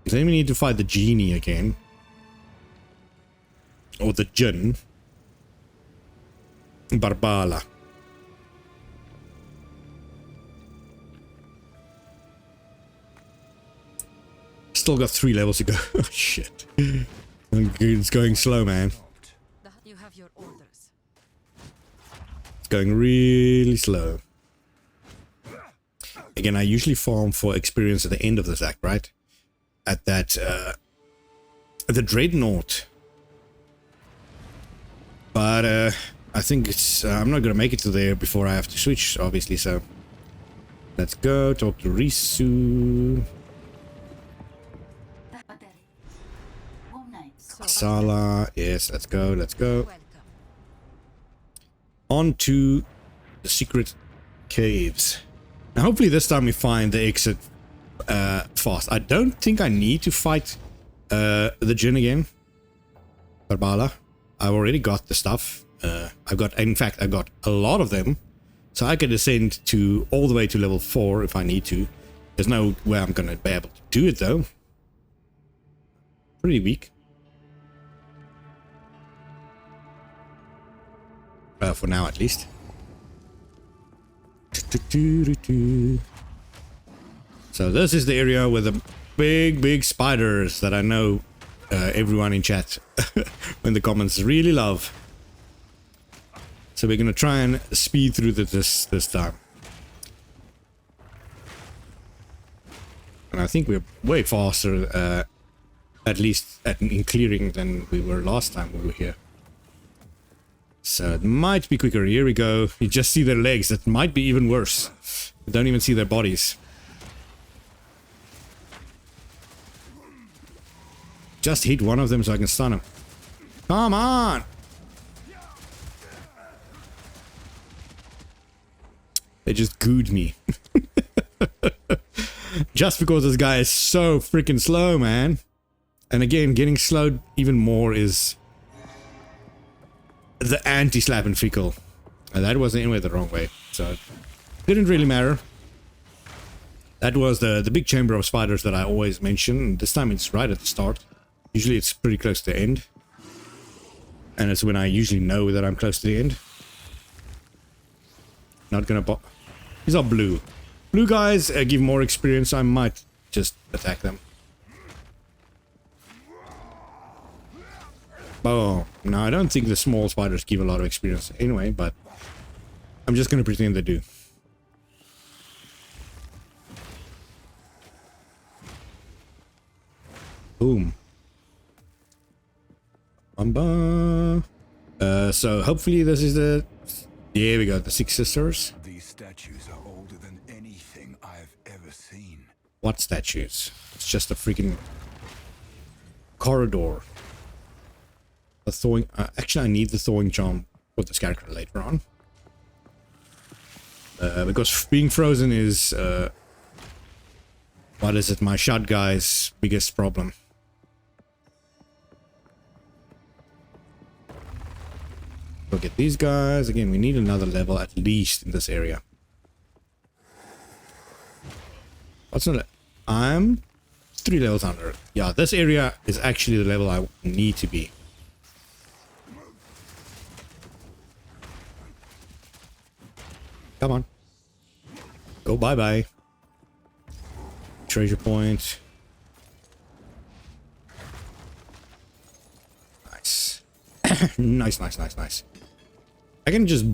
Then we need to fight the genie again. Or the Jinn. Barbala. Still got 3 levels to go. Oh, shit. It's going slow, man. You have your orders. It's going really slow. Again, I usually farm for experience at the end of this act, right? At that, the Dreadnought. But, I think it's, I'm not gonna make it to there before I have to switch, obviously, so. Let's go, talk to Risu. Asala, yes, let's go, let's go. On to the secret caves. Now, hopefully this time we find the exit fast. I don't think I need to fight the Jinn again. Barbala. I've already got the stuff. In fact, I got a lot of them. So I can ascend to all the way to level 4 if I need to. There's no way I'm gonna be able to do it though. Pretty weak. For now at least. So this is the area with the big spiders that I know everyone in chat in the comments really love. So we're gonna try and speed through this time. And I think we're way faster, at least in clearing than we were last time we were here. So it might be quicker. Here we go. You just see their legs. That might be even worse. You don't even see their bodies. Just hit one of them so I can stun him. Come on! They just gooed me. Just because this guy is so freaking slow, man. And again, getting slowed even more is the anti-slap and Fickle. And that was anyway the wrong way. So it didn't really matter. That was the big chamber of spiders that I always mention. This time it's right at the start. Usually it's pretty close to the end. And it's when I usually know that I'm close to the end. Not gonna bot. These are blue. Blue guys give more experience. I might just attack them. Oh, no, I don't think the small spiders give a lot of experience anyway, but I'm just gonna pretend they do. Boom. So hopefully this is the... Here we go, the 6 sisters. These statues are older than anything I've ever seen. What statues? It's just a freaking corridor. The thawing... actually, I need the thawing charm for this character later on. Because being frozen is... what is it? My shot guy's biggest problem. Look at these guys. Again, we need another level at least in this area. What's the I'm 3 levels under. Yeah, this area is actually the level I need to be. Come on. Go bye-bye. Treasure point. Nice. nice. I can just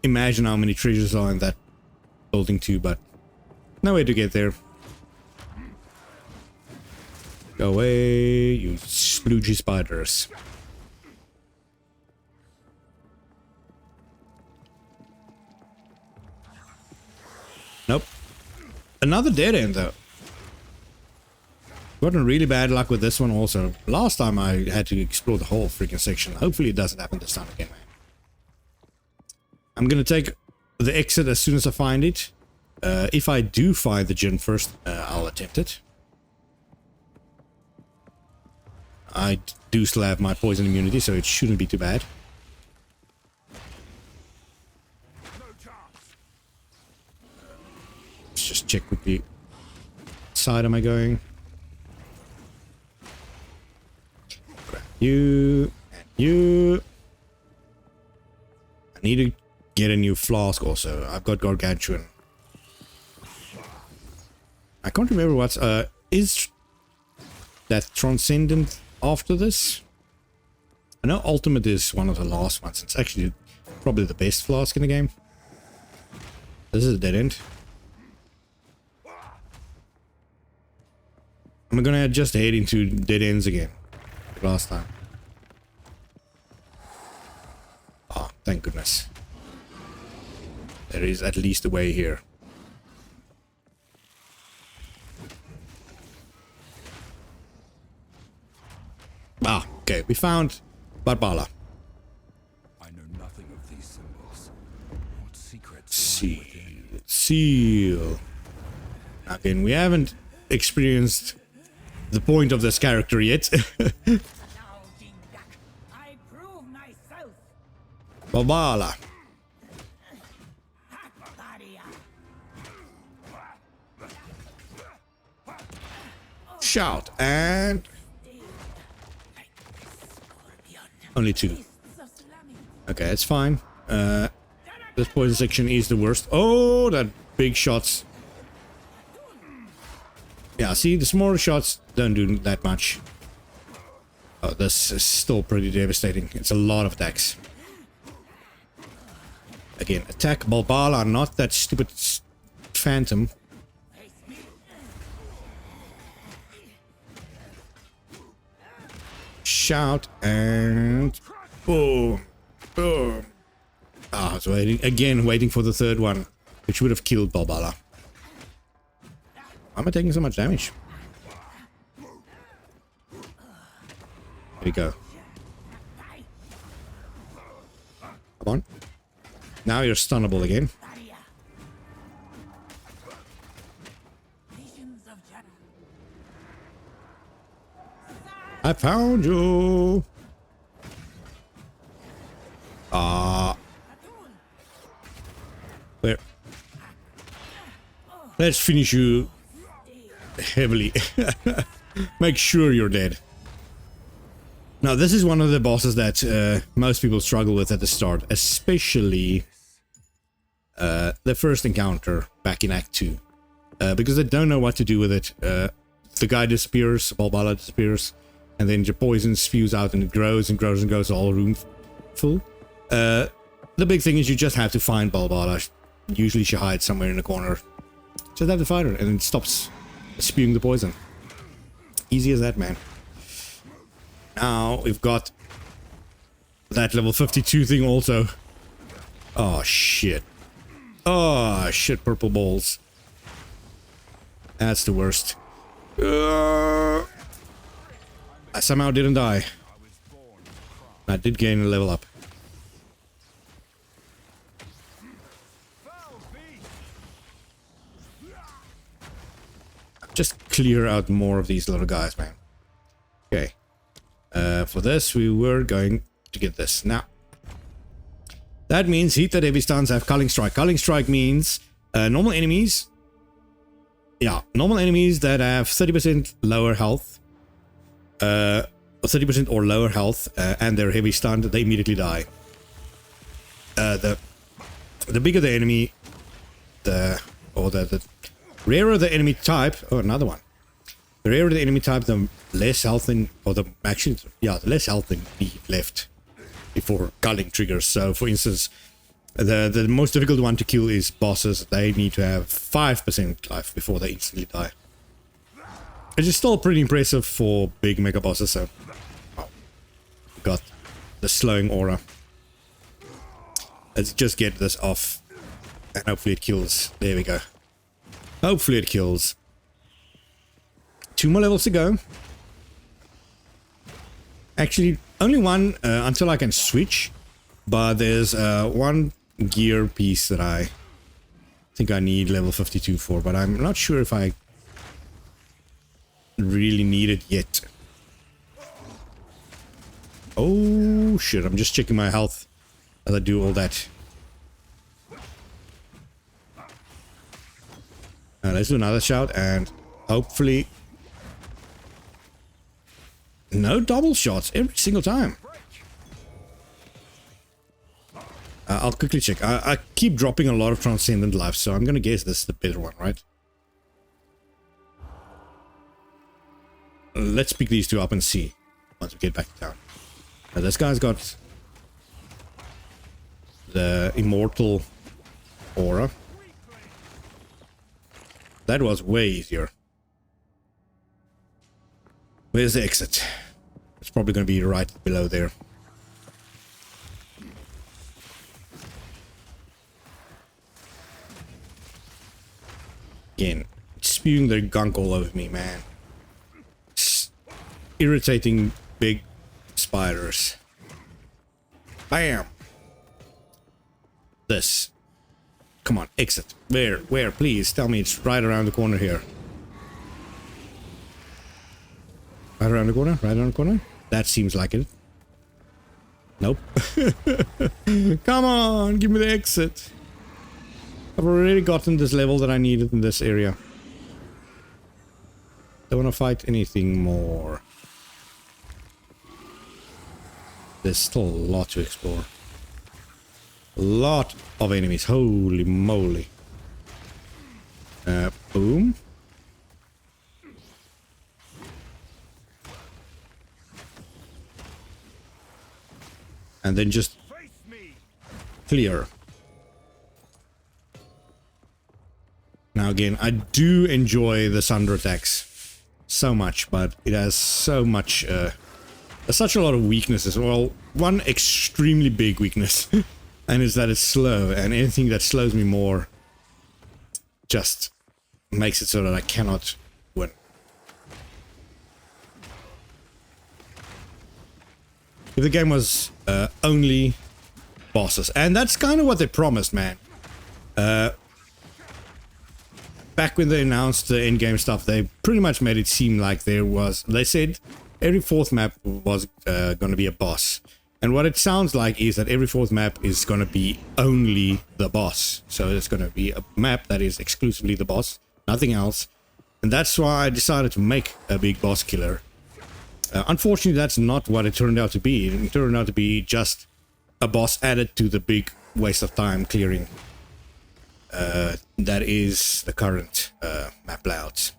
imagine how many treasures are in that building too, but no way to get there. Go away, you sploogey spiders. Nope. Another dead end though. Gotten really bad luck with this one also. Last time I had to explore the whole freaking section. Hopefully it doesn't happen this time again, man. I'm gonna take the exit as soon as I find it. If I do find the gin first, I'll attempt it. I do still have my poison immunity, so it shouldn't be too bad. Let's just check quickly. What side am I going? Grab you and you. I need to get a new flask also. I've got gargantuan. I can't remember what's is that transcendent after this? I know ultimate is one of the last ones. It's actually probably the best flask in the game. This is a dead end. I'm gonna just head into dead ends again. Like last time. Oh, thank goodness. There is at least a way here. Ah, okay, we found Barbala. I know nothing of these symbols. What secrets Seal. Again, we haven't experienced the point of this character yet. I prove myself. Barbala. Shout and only 2. Okay, it's fine. This poison section is the worst. Oh, that big shots. Yeah, see, the smaller shots don't do that much. Oh, this is still pretty devastating. It's a lot of attacks. Again, attack Barbala, not that stupid phantom. Shout and boom, boom. Ah, I was waiting for the third one, which would have killed Barbala. Why am I taking so much damage? There we go. Come on. Now you're stunnable again. I found you. There. Let's finish you heavily. Make sure you're dead. Now, this is one of the bosses that most people struggle with at the start, especially the first encounter back in Act 2. Because they don't know what to do with it. The guy disappears, Barbala disappears, and then your poison spews out and it grows and grows and grows, all room full. The big thing is you just have to find Barbala. Usually she hides somewhere in a corner. Just have to find her and it stops spewing the poison. Easy as that, man. Now we've got that level 52 thing also. Oh shit. Oh shit, purple balls. That's the worst. I somehow didn't die. I did gain a level up. Just clear out more of these little guys, man. Okay. For this, we were going to get this. Now, that means heat that heavy stuns have Culling Strike. Culling Strike means normal enemies yeah, normal enemies that have 30% lower health, 30% or lower health, and they're heavy stunned, they immediately die. The bigger the enemy, the rarer the enemy type. Oh, another one. The rarer the enemy type, the less health the less health they need left before culling triggers. So, for instance, the most difficult one to kill is bosses. They need to have 5% life before they instantly die. Which is still pretty impressive for big mega bosses. So, got the slowing aura. Let's just get this off, and hopefully it kills. There we go. Hopefully it kills. 2 more levels to go. Actually, only one until I can switch. But there's one gear piece that I think I need level 52 for. But I'm not sure if I really need it yet. Oh shit, I'm just checking my health as I do all that. Let's do another shout and hopefully... No double shots every single time. I'll quickly check. I keep dropping a lot of transcendent life, so I'm gonna guess this is the better one, right? Let's pick these two up and see once we get back to town. This guy's got the immortal aura. That was way easier. Where's the exit? It's probably going to be right below there. Again, spewing their gunk all over me, man. It's irritating big spiders. Bam! This. Come on, exit. Where? Please tell me it's right around the corner here. Right around the corner? Right around the corner? That seems like it. Nope. Come on, give me the exit. I've already gotten this level that I needed in this area. Don't want to fight anything more. There's still a lot to explore. A lot of enemies. Holy moly. Boom. And then just clear. Now again, I do enjoy the Sunder attacks so much, but it has so much, such a lot of weaknesses. Well, one extremely big weakness, and is that it's slow, and anything that slows me more just makes it so that I cannot win. If the game was only bosses, and that's kind of what they promised, man. Back when they announced the endgame stuff, they pretty much made it seem like they said every fourth map was going to be a boss. And what it sounds like is that every fourth map is going to be only the boss. So it's going to be a map that is exclusively the boss, nothing else. And that's why I decided to make a big boss killer. Unfortunately, that's not what it turned out to be. It turned out to be just a boss added to the big waste of time clearing. That is the current map layout.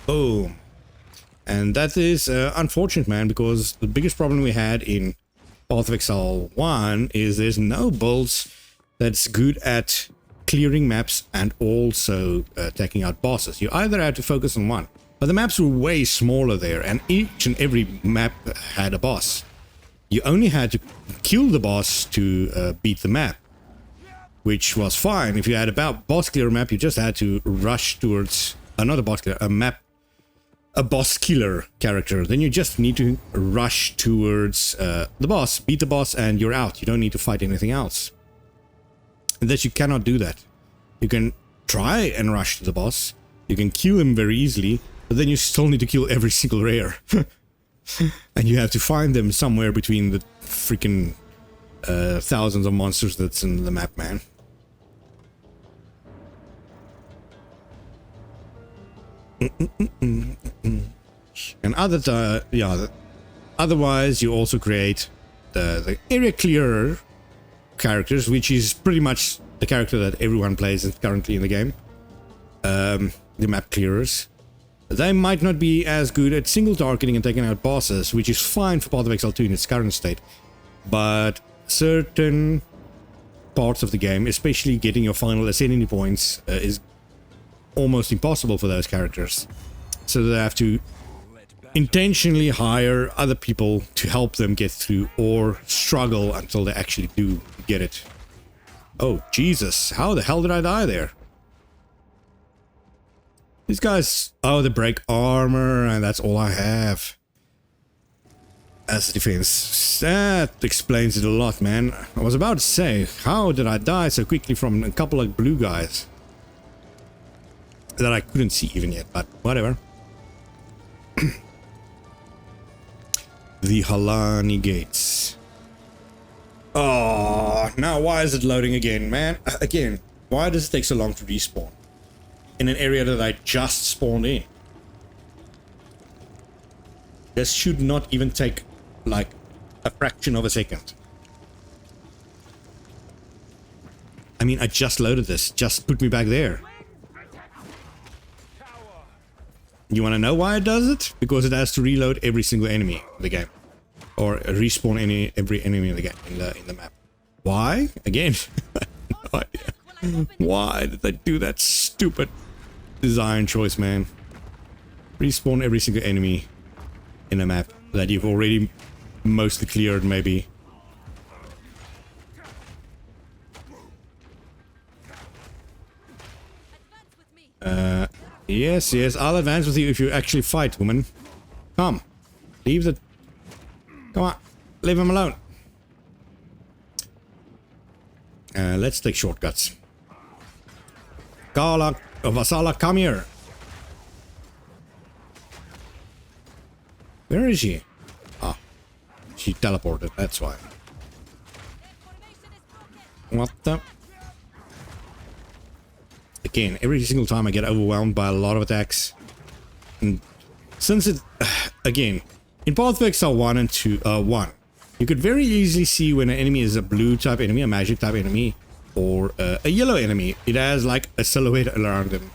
Boom. And that is unfortunate, man, because the biggest problem we had in Path of Exile 1 is there's no builds that's good at clearing maps and also taking out bosses. You either had to focus on one. But the maps were way smaller there, and each and every map had a boss. You only had to kill the boss to beat the map, which was fine. If you had a boss clear map, you just had to rush towards another boss killer, a boss killer character. Then you just need to rush towards the boss, beat the boss, and you're out. You don't need to fight anything else. And that you cannot do that. You can try and rush to the boss. You can kill him very easily, but then you still need to kill every single rare. And you have to find them somewhere between the freaking thousands of monsters that's in the map, man. And otherwise you also create the area clearer characters, which is pretty much the character that everyone plays currently in the game. The map clearers. They might not be as good at single targeting and taking out bosses, which is fine for Path of Exile 2 in its current state. But certain parts of the game, especially getting your final ascending points, is almost impossible for those characters. So they have to intentionally hire other people to help them get through, or struggle until they actually do get it. Oh, Jesus. How the hell did I die there? These guys... Oh, they break armor, and that's all I have as a defense. That explains it a lot, man. I was about to say, how did I die so quickly from a couple of blue guys that I couldn't see even yet, but whatever. The Halani Gates. Oh, now why is it loading again, man? Again, why does it take so long to respawn in an area that I just spawned in? This should not even take like a fraction of a second. I mean, I just loaded this. Just put me back there. You want to know why it does it? Because it has to reload every single enemy in the game, or respawn every enemy in the game in the map. Why? Again, no idea. Why did they do that stupid design choice, man? Respawn every single enemy in a map that you've already mostly cleared, maybe. Yes, yes, I'll advance with you if you actually fight, woman. Come. Leave the... Come on. Leave him alone. Let's take shortcuts. Kala... Vasala, come here. Where is she? Ah. She teleported, that's why. What the... Again, every single time I get overwhelmed by a lot of attacks. And since it... Again, in Path of Exile 1 and 2... 1, you could very easily see when an enemy is a blue type enemy, a magic type enemy, or a yellow enemy. It has like a silhouette around them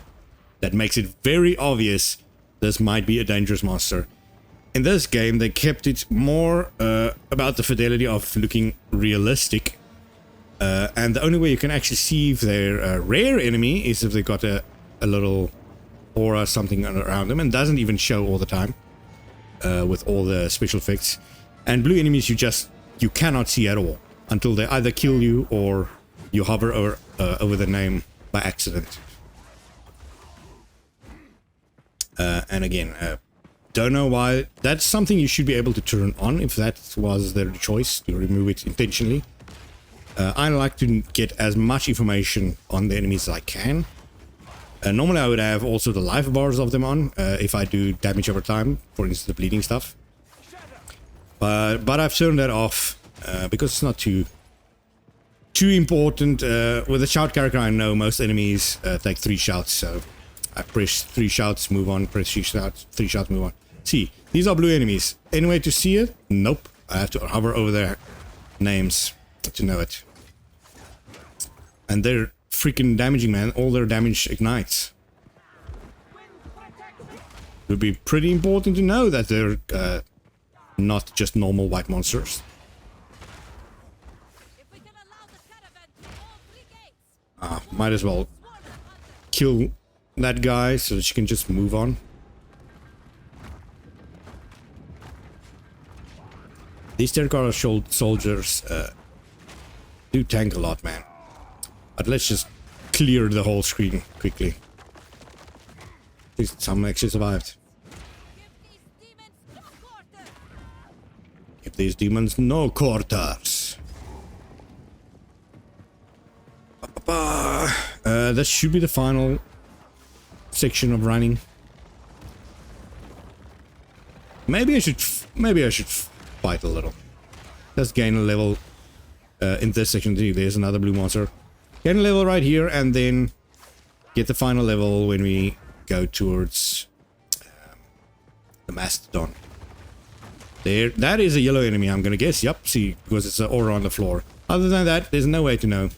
that makes it very obvious this might be a dangerous monster. In this game, they kept it more about the fidelity of looking realistic. And the only way you can actually see if they're a rare enemy is if they got a little aura, something around them, and doesn't even show all the time with all the special effects. And blue enemies you cannot see at all until they either kill you or you hover over the name by accident. And again, don't know why. That's something you should be able to turn on if that was their choice, to remove it intentionally. I like to get as much information on the enemies as I can. Normally I would have also the life bars of them on, if I do damage over time, for instance the bleeding stuff. But I've turned that off, because it's not too important. With a shout character I know most enemies take 3 shouts, so I press 3 shouts, move on, press 3 shouts, 3 shouts, move on. See, these are blue enemies. Any way to see it? Nope. I have to hover over their names to know it. And they're freaking damaging, man. All their damage ignites. It would be pretty important to know that they're not just normal white monsters. Might as well kill that guy so that she can just move on. These terracotta soldiers do tank a lot, man. But let's just clear the whole screen quickly. At least some actually survived. Give these demons no quarters. That should be the final section of running. Maybe I should fight a little. Let's gain a level in this section. There's another blue monster. Gain a level right here, and then get the final level when we go towards The Mastodon. There, that is a yellow enemy, I'm gonna guess. Yup, see, because it's an aura on the floor. Other than that, there's no way to know.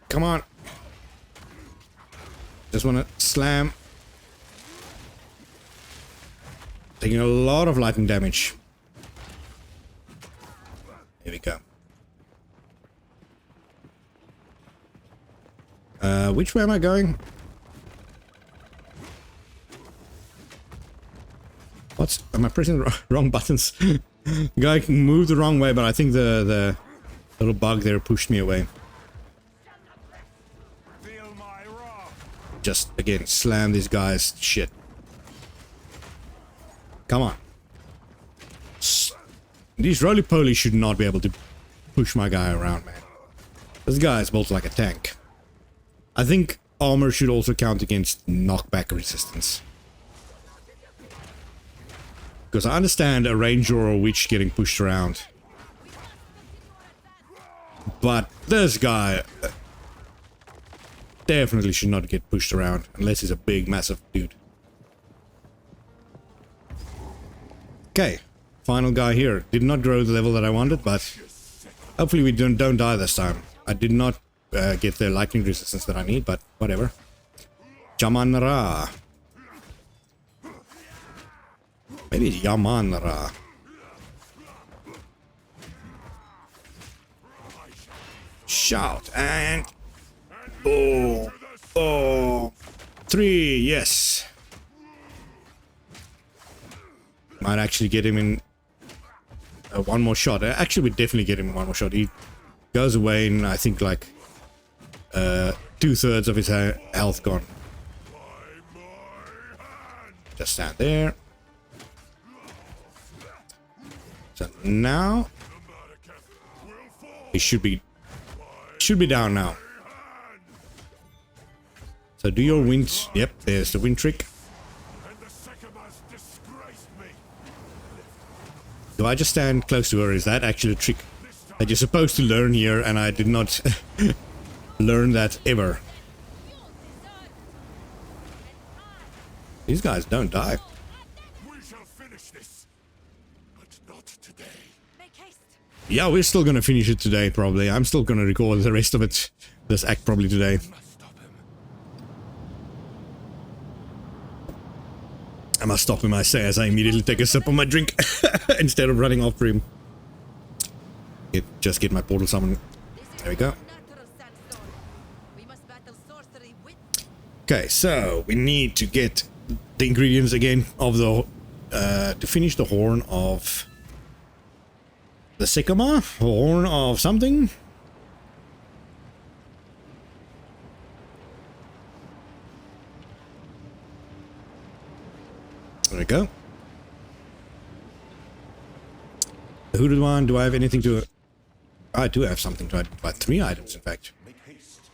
Come on. Just wanna slam. Taking a lot of lightning damage. Here we go. Which way am I going? What? Am I pressing the wrong buttons? The guy moved the wrong way, but I think the little bug there pushed me away. Feel my wrath. Just, again, slam these guys. Shit. Come on. These roly-polies should not be able to push my guy around, man. This guy is built like a tank. I think armor should also count against knockback resistance. Because I understand a ranger or a witch getting pushed around. But this guy definitely should not get pushed around unless he's a big, massive dude. Okay, final guy here. Did not grow the level that I wanted, but hopefully we don't die this time. I did not get the lightning resistance that I need, but whatever. Jamanra. Maybe Yamanra. Shout and boom, boom. 3, yes. Might actually get him in one more shot. Actually, we definitely get him in one more shot. He goes away and I think like 2/3 of his health gone. Just stand there. So now he should be down now. So do your wind. Yep, there's the wind trick. Do I just stand close to her? Is that actually a trick that you're supposed to learn here, and I did not learn that ever? These guys don't die. We shall finish this, but not today. Make haste. Yeah, we're still gonna finish it today, probably. I'm still gonna record the rest of it, this act, probably today. Must stop him. I must stop him, I say, as I immediately take a sip of my drink instead of running after him. Just get my portal summon. There we go. Natural sandstorm. We must battle sorcery with. Okay, so we need to get the ingredients again of the to finish the horn of the sycamore, horn of something. There we go. The hooded one. Do I have anything to? I do have something to add. About 3 items, in fact. Make haste.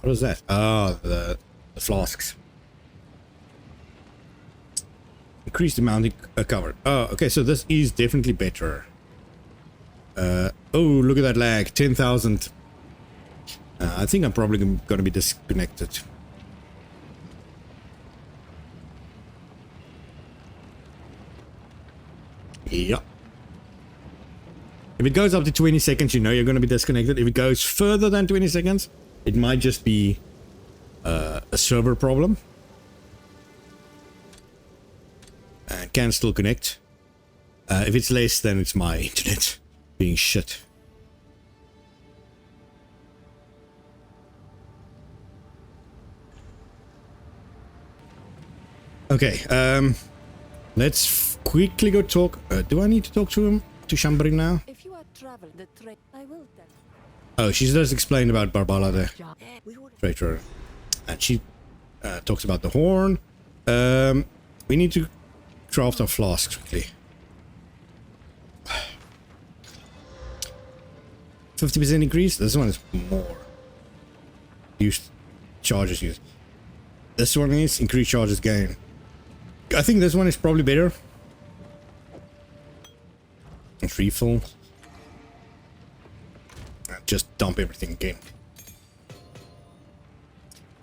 What was that? Ah, the flasks. Increase the mounting cover. Oh, okay, so this is definitely better. Oh, look at that lag. 10,000. I think I'm probably going to be disconnected. Yeah. If it goes up to 20 seconds, you know you're going to be disconnected. If it goes further than 20 seconds, it might just be a server problem. And can still connect. If it's less, then it's my internet being shit. Okay, let's quickly go talk. Do I need to talk to him? To Shambri now? If you are travel the trade, I will tell. Oh, she does explain about Barbala the We would traitor. And she talks about the horn. We need to craft our flasks quickly. 50% increase? This one is more. Use charges used. This one is increase charges gain. I think this one is probably better. It's refill. Just dump everything again.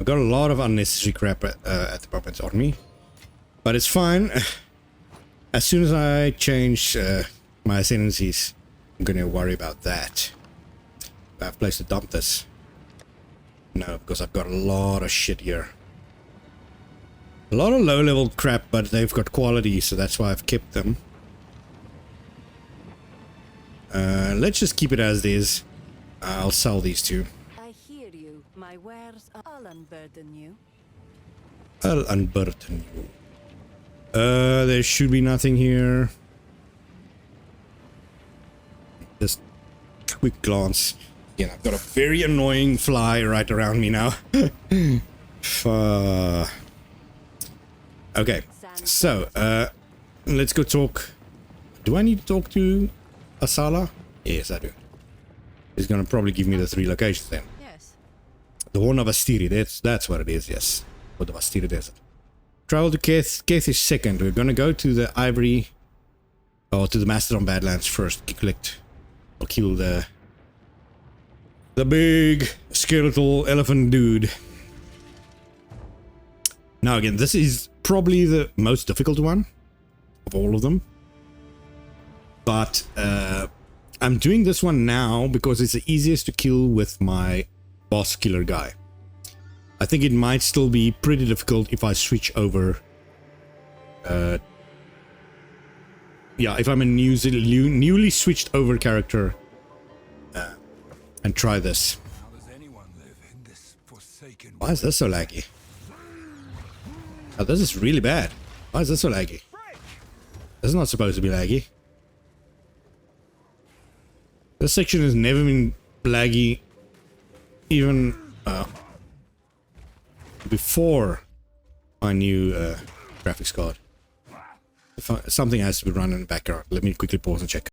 I've got a lot of unnecessary crap at the moment on me. But it's fine. As soon as I change my ascendancies, I'm going to worry about that. I have a place to dump this. No, because I've got a lot of shit here. A lot of low-level crap, but they've got quality, so that's why I've kept them. Let's just keep it as it is. I'll sell these two. I hear you. My wares, I'll unburden you. I'll unburden you. There should be nothing here. Just quick glance. Again, I've got a very annoying fly right around me now. Okay, so let's go talk. Do I need to talk to Asala? Yes, I do. He's gonna probably give me the 3 locations then. Yes. The Horn of Astiri, that's what it is, yes. Or the Astiri Desert. Travel to Keth. Keth is second. We're gonna go to the Ivory, or to the Mastodon Badlands first. Collect, or kill the big skeletal elephant dude. Now again, this is probably the most difficult one of all of them. But I'm doing this one now because it's the easiest to kill with my boss killer guy. I think it might still be pretty difficult if I switch over. Yeah, if I'm a newly switched over character and try this. How does anyone live in this forsaken? Why is this so laggy? Oh, this is really bad. Why is this so laggy? This is not supposed to be laggy. This section has never been laggy, even before my new graphics card. Something has to be running in the background. Let me quickly pause and check.